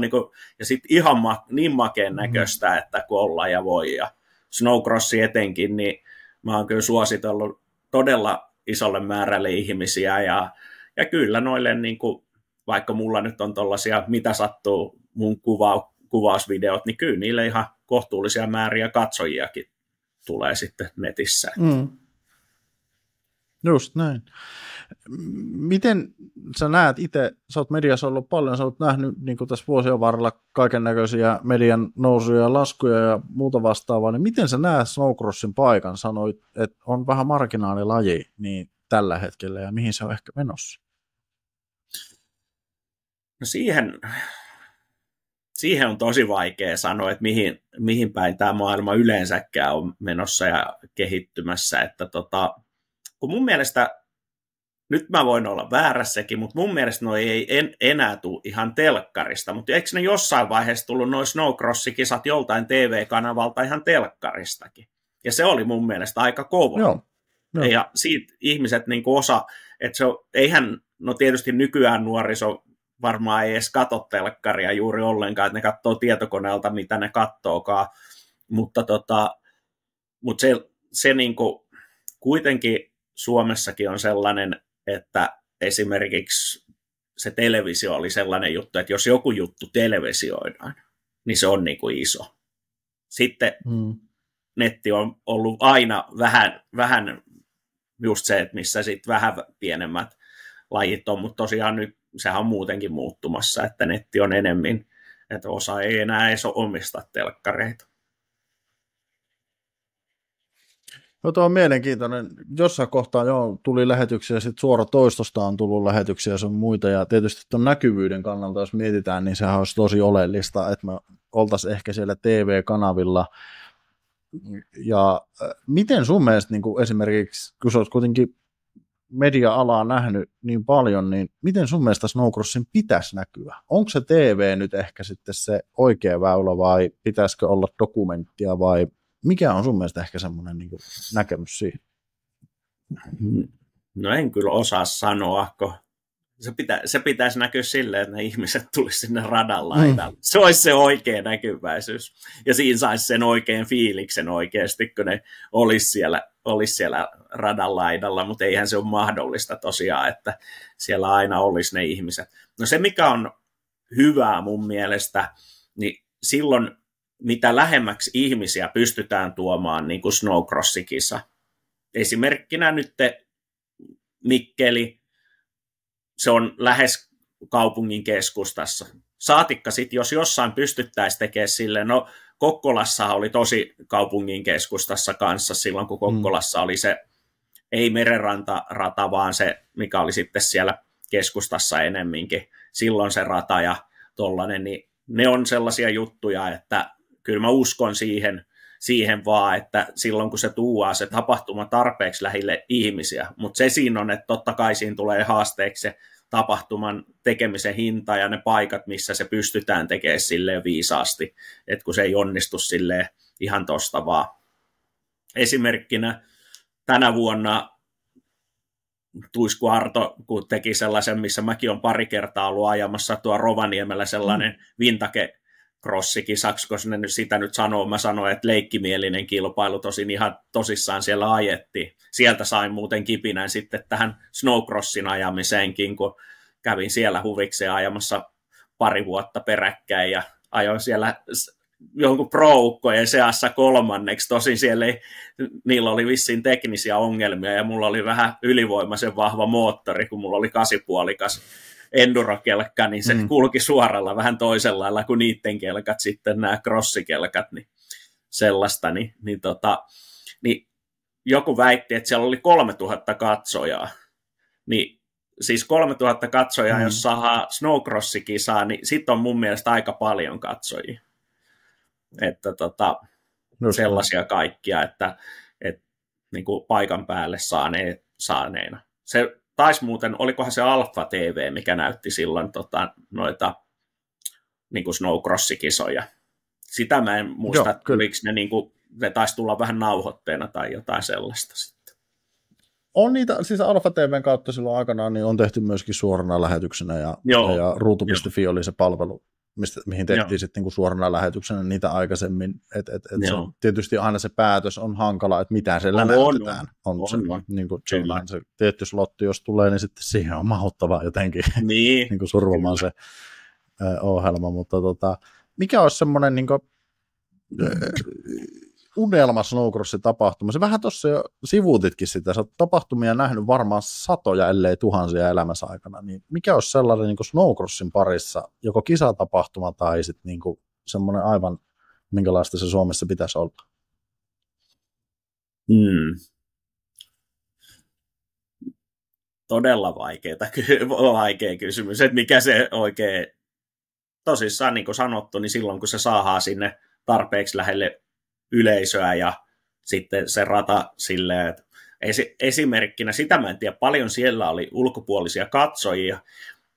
niinku, ja sitten ihan niin makeen näköistä, että kun ollaan ja voi, ja snowcrossi etenkin, niin mä oon kyllä suositellut todella isolle määrälle ihmisiä, ja kyllä noille, niin kuin, vaikka mulla nyt on tollaisia, mitä sattuu mun kuvausvideot, niin kyllä niille ihan kohtuullisia määriä katsojiakin tulee sitten netissä. Just näin. Miten sä näet itse, sä oot mediassa ollut paljon, sä oot nähnyt niin kuin tässä vuosien varrella kaiken näköisiä median nousuja ja laskuja ja muuta vastaavaa, niin miten sä näet snowcrossin paikan? Sanoit, että on vähän marginaalilaji niin tällä hetkellä, ja mihin se on ehkä menossa? No siihen on tosi vaikea sanoa, että mihin päin tämä maailma yleensäkään on menossa ja kehittymässä. Että kun mun mielestä, nyt mä voin olla väärässäkin, mutta mun mielestä noi ei enää tule ihan telkkarista. Mutta eikö ne jossain vaiheessa tullut noi snowcross-kisat joltain TV-kanavalta ihan telkkaristakin? Ja se oli mun mielestä aika kova. Joo. Ja siitä ihmiset niin osa, että se on, eihän, no tietysti nykyään nuoriso varmaan ei edes katso telkkaria juuri ollenkaan, että ne katsoo tietokoneelta, mitä ne kattookaan, mutta se niin kuin, kuitenkin Suomessakin on sellainen, että esimerkiksi se televisio oli sellainen juttu, että jos joku juttu televisioidaan, niin se on niin kuin iso. Sitten netti on ollut aina vähän just se, että missä sitten vähän pienemmät lajit on, mutta tosiaan nyt sehän on muutenkin muuttumassa, että netti on enemmän, että osa ei enää edes omista telkkareita. No tuo on mielenkiintoinen. Jossain kohtaa tuli lähetyksiä, sitten suoratoistosta on tullut lähetyksiä ja sun muita, ja tietysti tuon näkyvyyden kannalta, jos mietitään, niin sehän olisi tosi oleellista, että me oltaisiin ehkä siellä TV-kanavilla. Ja miten sun mielestä niin kuin esimerkiksi, kun sä oot kuitenkin media-alaa nähnyt niin paljon, niin miten sun mielestä snowcrossin pitäisi näkyä? Onko se TV nyt ehkä sitten se oikea väylä, vai pitäisikö olla dokumenttia, vai mikä on sun mielestä ehkä semmoinen niin kuin näkemys siihen? No en kyllä osaa sanoa, kun se pitäisi näkyä silleen, että ne ihmiset tulisi sinne radan laidalle. Se olisi se oikea näkyväisyys. Ja siinä saisi sen oikean fiiliksen oikeasti, kun ne olisi siellä radan laidalla, mutta eihän se ole mahdollista tosiaan, että siellä aina olisi ne ihmiset. No se, mikä on hyvää mun mielestä, niin silloin mitä lähemmäksi ihmisiä pystytään tuomaan niin kuin snowcross-kisa. Esimerkkinä nyt Mikkeli, se on lähes kaupungin keskustassa. Saatikka sitten, jos jossain pystyttäisiin tekemään silleen, no Kokkolassa oli tosi kaupungin keskustassa kanssa silloin, kun Kokkolassa oli se, ei merenrantarata, vaan se, mikä oli sitten siellä keskustassa enemminkin. Silloin se rata ja tollainen, niin ne on sellaisia juttuja, että kyllä mä uskon siihen vaan, että silloin kun se tuuaa se tapahtuma tarpeeksi lähelle ihmisiä, mutta se siinä on, että totta kai siinä tulee haasteeksi se tapahtuman tekemisen hinta ja ne paikat, missä se pystytään tekemään silleen viisaasti, että kun se ei onnistu silleen ihan tosta vaan. Esimerkkinä tänä vuonna Tuisku Arto, kun teki sellaisen, missä mäkin olen pari kertaa ollut ajamassa tuo Rovaniemellä sellainen vintage crossikisaksi, koska ne sitä nyt sanoo, mä sanoin, että leikkimielinen kilpailu, tosin ihan tosissaan siellä ajettiin. Sieltä sain muuten kipinän sitten tähän snowcrossin ajamiseenkin, kun kävin siellä huvikseen ajamassa pari vuotta peräkkäin ja ajoin siellä jonkun pro-ukkojen seassa kolmanneksi. Tosin siellä niillä oli vissiin teknisiä ongelmia ja mulla oli vähän ylivoimaisen vahva moottori, kun mulla oli 8,5 endurokelkka, niin se kulki suoralla vähän toisella lailla kuin niiden kelkat, sitten nämä crossikelkat, niin sellaista, niin joku väitti, että siellä oli 3000 katsojaa, niin siis 3000 katsojaa, jos saa snowcrossikisaa, niin sitten on mun mielestä aika paljon katsojia, että sellaisia kaikkia, että niin kuin paikan päälle saaneena. Se taisi muuten, olikohan se Alfa TV, mikä näytti silloin noita niin kuin snowcross-kisoja. Sitä mä en muista, että oliko ne niin kuin se taisi tulla vähän nauhoitteena tai jotain sellaista sitten. On niitä, siis Alfa TVn kautta silloin aikanaan niin on tehty myöskin suorana lähetyksenä ja ruutu.fi oli se palvelu, mihin tehtiin sitten niin kuin suorana lähetyksenä niitä aikaisemmin. Se on, tietysti aina se päätös on hankala, että mitä siellä näytetään. On se, niin kuin, se tietty slotti, jos tulee, niin sitten siihen on mahuttava jotenkin niin kuin survomaan se ohjelma. Mutta mikä olisi semmoinen niin kuin, unelma snowcross-tapahtuma? Se vähän tuossa jo sivuutitkin sitä. Sä oot tapahtumia nähnyt varmaan satoja, ellei tuhansia elämässä aikana. Niin mikä olisi sellainen niin kuin snowcrossin parissa, joko kisatapahtuma tai sitten niin kuin semmoinen aivan, minkälaista se Suomessa pitäisi olla? Todella vaikea kysymys, että mikä se oikein, tosissaan niin kuin sanottu, niin silloin kun se saadaan sinne tarpeeksi lähelle yleisöä ja sitten se rata silleen, että esimerkkinä, sitä mä en tiedä, paljon siellä oli ulkopuolisia katsojia,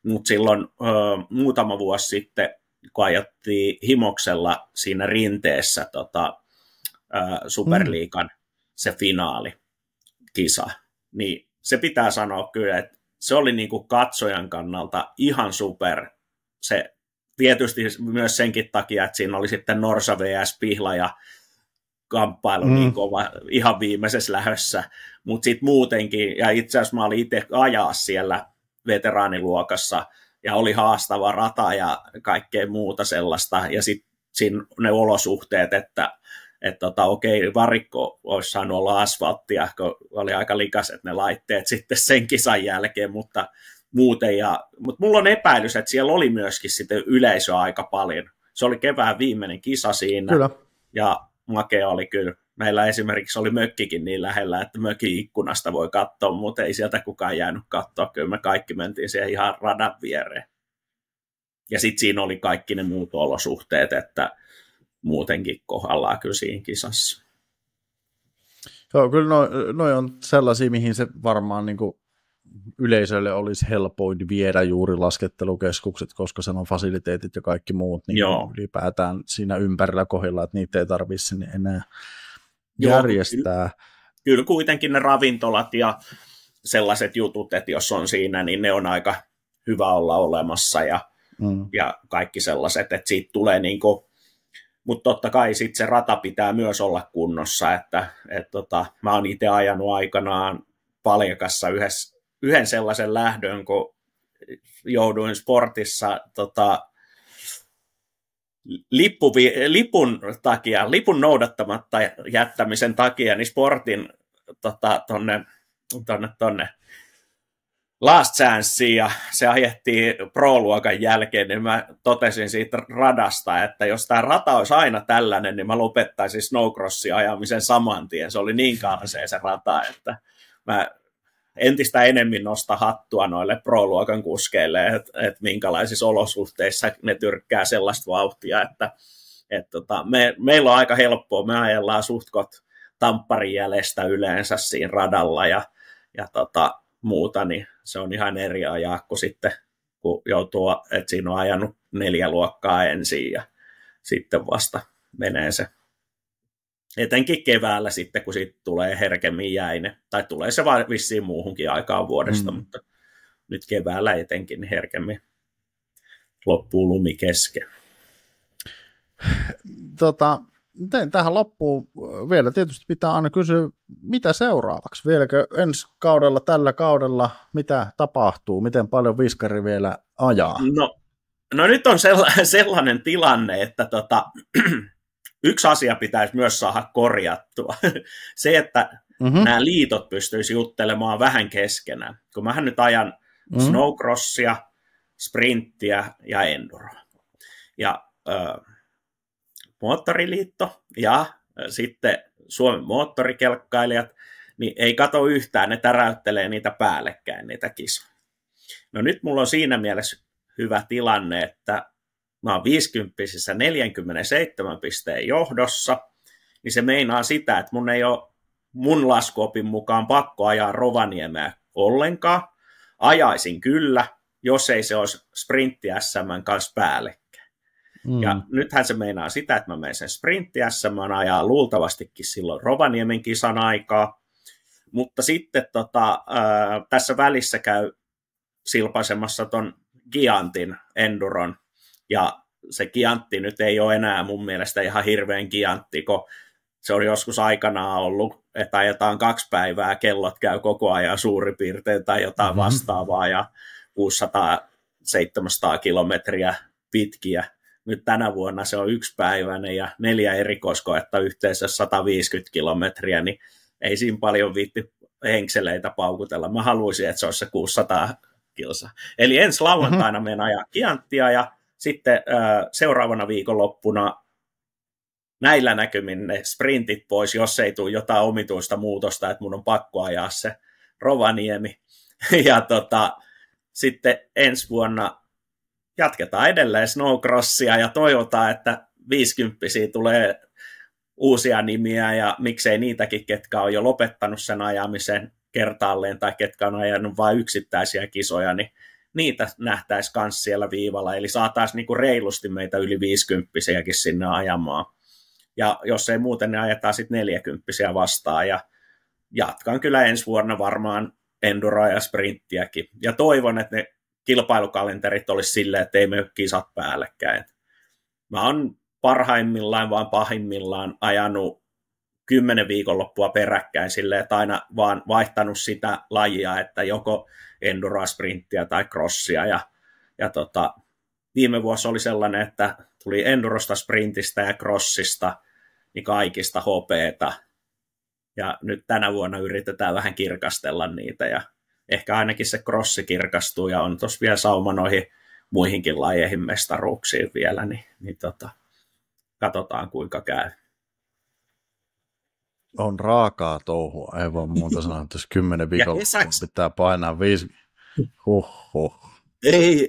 mutta silloin muutama vuosi sitten, kun ajattiin Himoksella siinä rinteessä Superliigan se finaalikisa, niin se pitää sanoa kyllä, että se oli niin kuin katsojan kannalta ihan super. Se tietysti myös senkin takia, että siinä oli sitten Norsa vs. Pihla ja kamppailu niin kova ihan viimeisessä lähössä, mutta sitten muutenkin, ja itse asiassa mä olin itse ajaa siellä veteraaniluokassa, ja oli haastava rata ja kaikkea muuta sellaista, ja sitten siinä ne olosuhteet, että okei, varikko olisi saanut olla asfalttia, kun oli aika likaiset ne laitteet sitten sen kisan jälkeen, mutta muuten, mutta mulla on epäilys, että siellä oli myöskin sitten yleisöä aika paljon. Se oli kevään viimeinen kisa siinä, kyllä. Ja makea oli kyllä. Meillä esimerkiksi oli mökkikin niin lähellä, että mökin ikkunasta voi katsoa, mutta ei sieltä kukaan jäänyt katsoa. Kyllä me kaikki mentiin siihen ihan radan viereen. Ja sitten siinä oli kaikki ne muut olosuhteet, että muutenkin kohdallaan kyllä siinä kisassa. Joo, kyllä noi on sellaisia, mihin se varmaan niin kuin yleisölle olisi helpoin viedä juuri laskettelukeskukset, koska sen on fasiliteetit ja kaikki muut niin ylipäätään siinä ympärillä kohdilla, että niitä ei tarvitse sinne enää järjestää. Kyllä kuitenkin ne ravintolat ja sellaiset jutut, että jos on siinä, niin ne on aika hyvä olla olemassa ja kaikki sellaiset, että siitä tulee niin kuin, mutta totta kai sitten se rata pitää myös olla kunnossa, että mä oon itse ajanut aikanaan Paljakassa yhden sellaisen lähdön, kun jouduin sportissa lipun noudattamatta jättämisen takia, niin sportin tonne Last Chanceen, ja se ajettiin Pro-luokan jälkeen, niin mä totesin siitä radasta, että jos tämä rata olisi aina tällainen, niin mä lopettaisin snowcrossin ajamisen saman tien. Se oli niin karsea se rata, että mä entistä enemmän nostaa hattua noille Pro-luokan kuskeille, että minkälaisissa olosuhteissa ne tyrkkää sellaista vauhtia, että meillä on aika helppoa, me ajellaan suhtkot Tampparin jäljestä yleensä siinä radalla ja muuta, niin se on ihan eri ajaa kuin sitten, kun joutuu, että siinä on ajanut 4 luokkaa ensin ja sitten vasta menee se. Etenkin keväällä sitten, kun siitä tulee herkemmin jäine, tai tulee se vaan vissiin muuhunkin aikaan vuodesta, mutta nyt keväällä etenkin herkemmin loppuu lumi kesken. Tähän loppuun vielä tietysti pitää aina kysyä, mitä seuraavaksi? Vieläkö ensi kaudella, tällä kaudella, mitä tapahtuu? Miten paljon Viskari vielä ajaa? No nyt on sellainen tilanne, että yksi asia pitäisi myös saada korjattua. Se, että nämä liitot pystyisi juttelemaan vähän keskenään. Kun mähän nyt ajan snowcrossia, sprinttiä ja enduroa. Ja moottoriliitto ja sitten Suomen moottorikelkkailijat, niin ei kato yhtään, ne täräyttelee niitä päällekkäin, niitä kisoja. No nyt mulla on siinä mielessä hyvä tilanne, että mä oon 50 47 pisteen johdossa, niin se meinaa sitä, että mun ei ole mun laskuopin mukaan pakko ajaa Rovaniemeä ollenkaan. Ajaisin kyllä, jos ei se olisi sprintti SM:n kanssa päällekkäin. Ja nythän se meinaa sitä, että mä menen sen sprintti SM, mä ajaa luultavastikin silloin Rovaniemen kisan aikaa, mutta sitten tässä välissä käy silpaisemassa ton Giantin Enduron, ja se Giantti nyt ei ole enää mun mielestä ihan hirveän Giantti, kun se on joskus aikanaan ollut, että ajetaan 2 päivää, kellot käy koko ajan suurin piirtein tai jotain vastaavaa, ja 600-700 kilometriä pitkiä. Nyt tänä vuonna se on 1-päiväinen ja 4 erikoiskoetta yhteensä 150 kilometriä, niin ei siinä paljon viitti henkseleitä paukutella. Mä haluaisin, että se olisi se 600 kilsaa. Eli ensi lauantaina menen ajaa Gianttia, ja sitten seuraavana viikonloppuna näillä näkymin ne sprintit pois, jos ei tule jotain omituista muutosta, että mun on pakko ajaa se Rovaniemi. Ja sitten ensi vuonna jatketaan edelleen snowcrossia ja toivotaan, että 50-vuotiaita tulee uusia nimiä ja miksei niitäkin, ketkä on jo lopettanut sen ajamisen kertaalleen tai ketkä on ajanut vain yksittäisiä kisoja, niin niitä nähtäisi myös siellä viivalla. Eli saataisiin niinku reilusti meitä yli 50-vuotiaitakin sinne ajamaan. Ja jos ei muuten, niin ajetaan sitten 40-vuotiaita vastaan. Ja jatkan kyllä ensi vuonna varmaan enduroa ja sprinttiäkin. Ja toivon, että ne kilpailukalenterit olisi silleen, että ei mene kisat päällekkäin. Mä oon parhaimmillaan vaan pahimmillaan ajanut 10 viikonloppua peräkkäin silleen, että aina vaan vaihtanut sitä lajia, että joko enduroa, sprinttiä tai crossia. Ja viime vuosi oli sellainen, että tuli endurosta, sprintistä ja crossista niin kaikista hopeeta. Ja nyt tänä vuonna yritetään vähän kirkastella niitä ja ehkä ainakin se crossi kirkastuu ja on tuossa vielä sauma noihin muihinkin lajeihin mestaruuksiin vielä, niin katsotaan kuinka käy. On raakaa touhua, ei voi muuta sanoa, että jos 10 viikolla pitää painaa 5.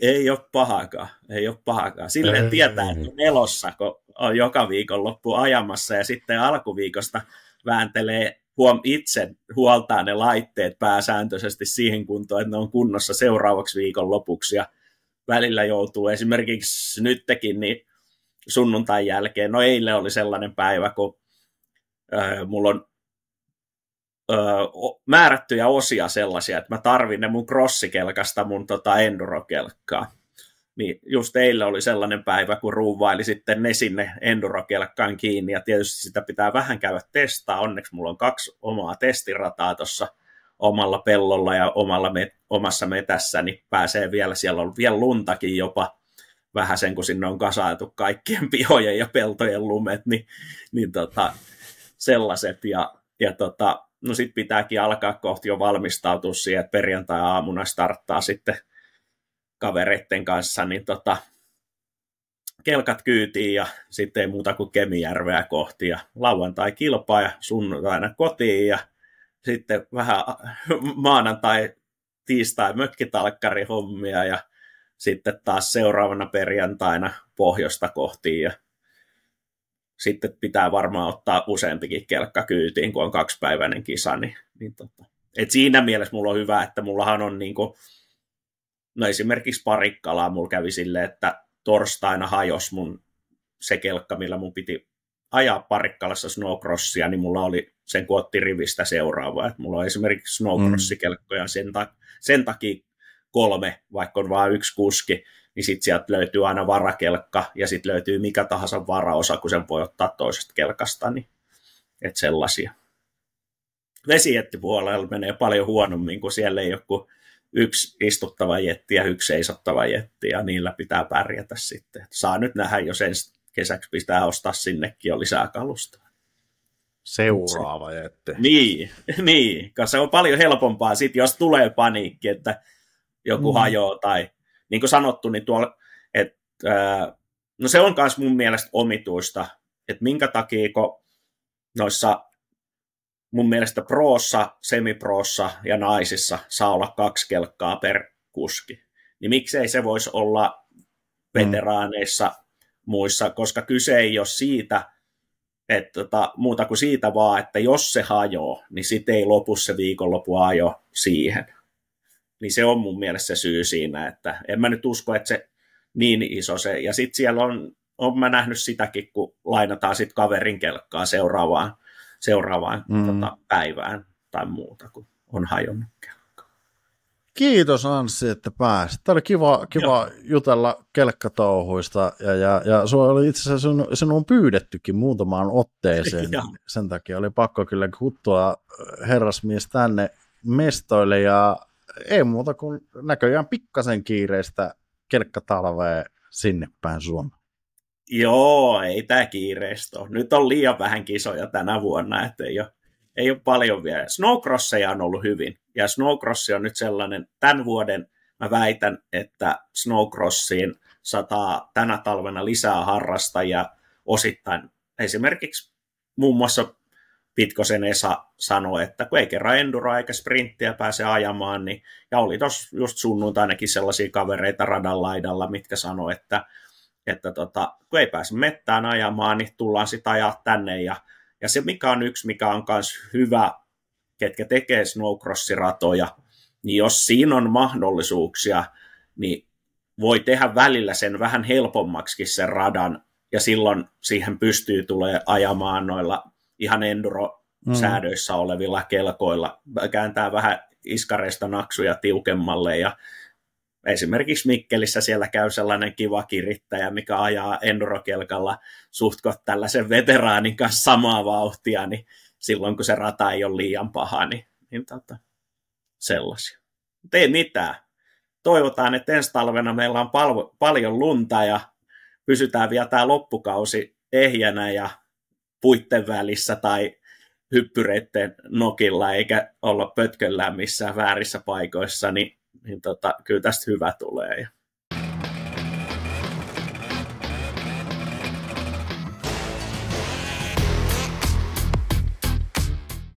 Ei ole pahakaan, ei ole pahakaan. Silleen tietää, että nelossa, kun on joka viikonloppu ajamassa ja sitten alkuviikosta vääntelee itse huoltaa ne laitteet pääsääntöisesti siihen kuntoon, että ne on kunnossa seuraavaksi viikonlopuksi ja välillä joutuu esimerkiksi nytkin niin sunnuntain jälkeen, no eilen oli sellainen päivä, kun mulla on määrättyjä osia sellaisia, että mä tarvin ne mun crossikelkasta mun endurokelkkaa. Niin just eilen oli sellainen päivä, kun ruuvaili sitten ne sinne endurokelkkaan kiinni, ja tietysti sitä pitää vähän käydä testaa. Onneksi mulla on 2 omaa testirataa tuossa omalla pellolla ja omassa metässä, niin pääsee vielä, siellä on vielä luntakin jopa vähän sen, kun sinne on kasailtu kaikkien pihojen ja peltojen lumet, niin sellaiset. No sit pitääkin alkaa kohti jo valmistautua siihen, että perjantai-aamuna starttaa sitten kavereiden kanssa, niin kelkat kyytiin ja sitten ei muuta kuin Kemijärveä kohti ja lauantai kilpaa ja sunnuntaina kotiin ja sitten vähän maanantai, tiistai mökkitalkkarihommia ja sitten taas seuraavana perjantaina pohjoista kohti ja sitten pitää varmaan ottaa useampikin kelkka kyytiin, kun on 2-päiväinen kisa. Et siinä mielessä mulla on hyvä, että mullahan on niinku, no esimerkiksi Parikkalaa mulla kävi silleen, että torstaina hajosi mun se kelkka, millä mun piti ajaa Parikkalassa snowcrossia, niin mulla oli sen kun otti rivistä seuraavaa. Et mulla on esimerkiksi snowcrossikelkkoja sen takia 3, vaikka on vain 1 kuski, niin sitten sieltä löytyy aina varakelkka ja sitten löytyy mikä tahansa varaosa, kun sen voi ottaa toisesta kelkasta, niin että sellaisia. Vesijettipuolella menee paljon huonommin, kun siellä ei ole kuin 1 istuttava jetti ja 1 seisottava jetti, ja niillä pitää pärjätä sitten. Saa nyt nähdä, jos ensi kesäksi pitää ostaa sinnekin jo lisää kalustoa. Seuraava jetti. Niin, koska se on paljon helpompaa sitten, jos tulee paniikki, että joku hajoaa tai niin kuin sanottu, niin tuolla, no se on myös mun mielestä omituista, että minkä takia, kun noissa mun mielestä proossa, semiproossa ja naisissa saa olla 2 kelkkaa per kuski, niin miksei se voisi olla veteraaneissa muissa, koska kyse ei ole siitä, että muuta kuin siitä vaan, että jos se hajoaa, niin sitten ei lopu se viikonloppu ajo siihen. Niin se on mun mielestä se syy siinä, että en mä nyt usko, että se niin iso se. Ja sitten siellä on olen mä nähnyt sitäkin, kun lainataan sit kaverin kelkkaa seuraavaan päivään tai muuta, kun on hajonnut kelkka. Kiitos Anssi, että pääsit. Tämä oli kiva jutella kelkkatouhuista ja sinua oli itse asiassa sinun on pyydettykin muutamaan otteeseen. Sen takia oli pakko kyllä kuttua herrasmies tänne mestoille ja ei muuta kuin näköjään pikkasen kiireistä kelkkatalvea sinne päin Suomeen. Joo, ei tämä kiireistä ole. Nyt on liian vähän kisoja tänä vuonna, että ei ole paljon vielä. Snowcrosseja on ollut hyvin, ja Snowcross on nyt sellainen, tämän vuoden mä väitän, että Snowcrossiin sataa tänä talvena lisää harrastajia osittain. Esimerkiksi muun muassa Pitkosen Esa sanoi, että kun ei kerran enduroa eikä sprinttiä pääse ajamaan, niin, ja oli tuossa just sunnuntainakin sellaisia kavereita radan laidalla, mitkä sanoi, että kun ei pääse mettään ajamaan, niin tullaan sitten ajaa tänne. Ja se, mikä on myös hyvä, ketkä tekee snowcrossiratoja, niin jos siinä on mahdollisuuksia, niin voi tehdä välillä sen vähän helpommaksikin sen radan, ja silloin siihen pystyy tulee ajamaan noilla ihan enduro-säädöissä olevilla kelkoilla, kääntää vähän iskareista naksuja tiukemmalle, ja esimerkiksi Mikkelissä siellä käy sellainen kiva kirittäjä, mikä ajaa endurokelkalla suhtkot tällaisen veteraanin kanssa samaa vauhtia, niin silloin kun se rata ei ole liian paha, niin sellaisia. Mutta ei mitään. Toivotaan, että ensi talvena meillä on paljon lunta ja pysytään vielä tämä loppukausi ehjänä ja puitten välissä tai hyppyreiden nokilla, eikä olla pötköllään missään väärissä paikoissa, niin kyllä tästä hyvä tulee.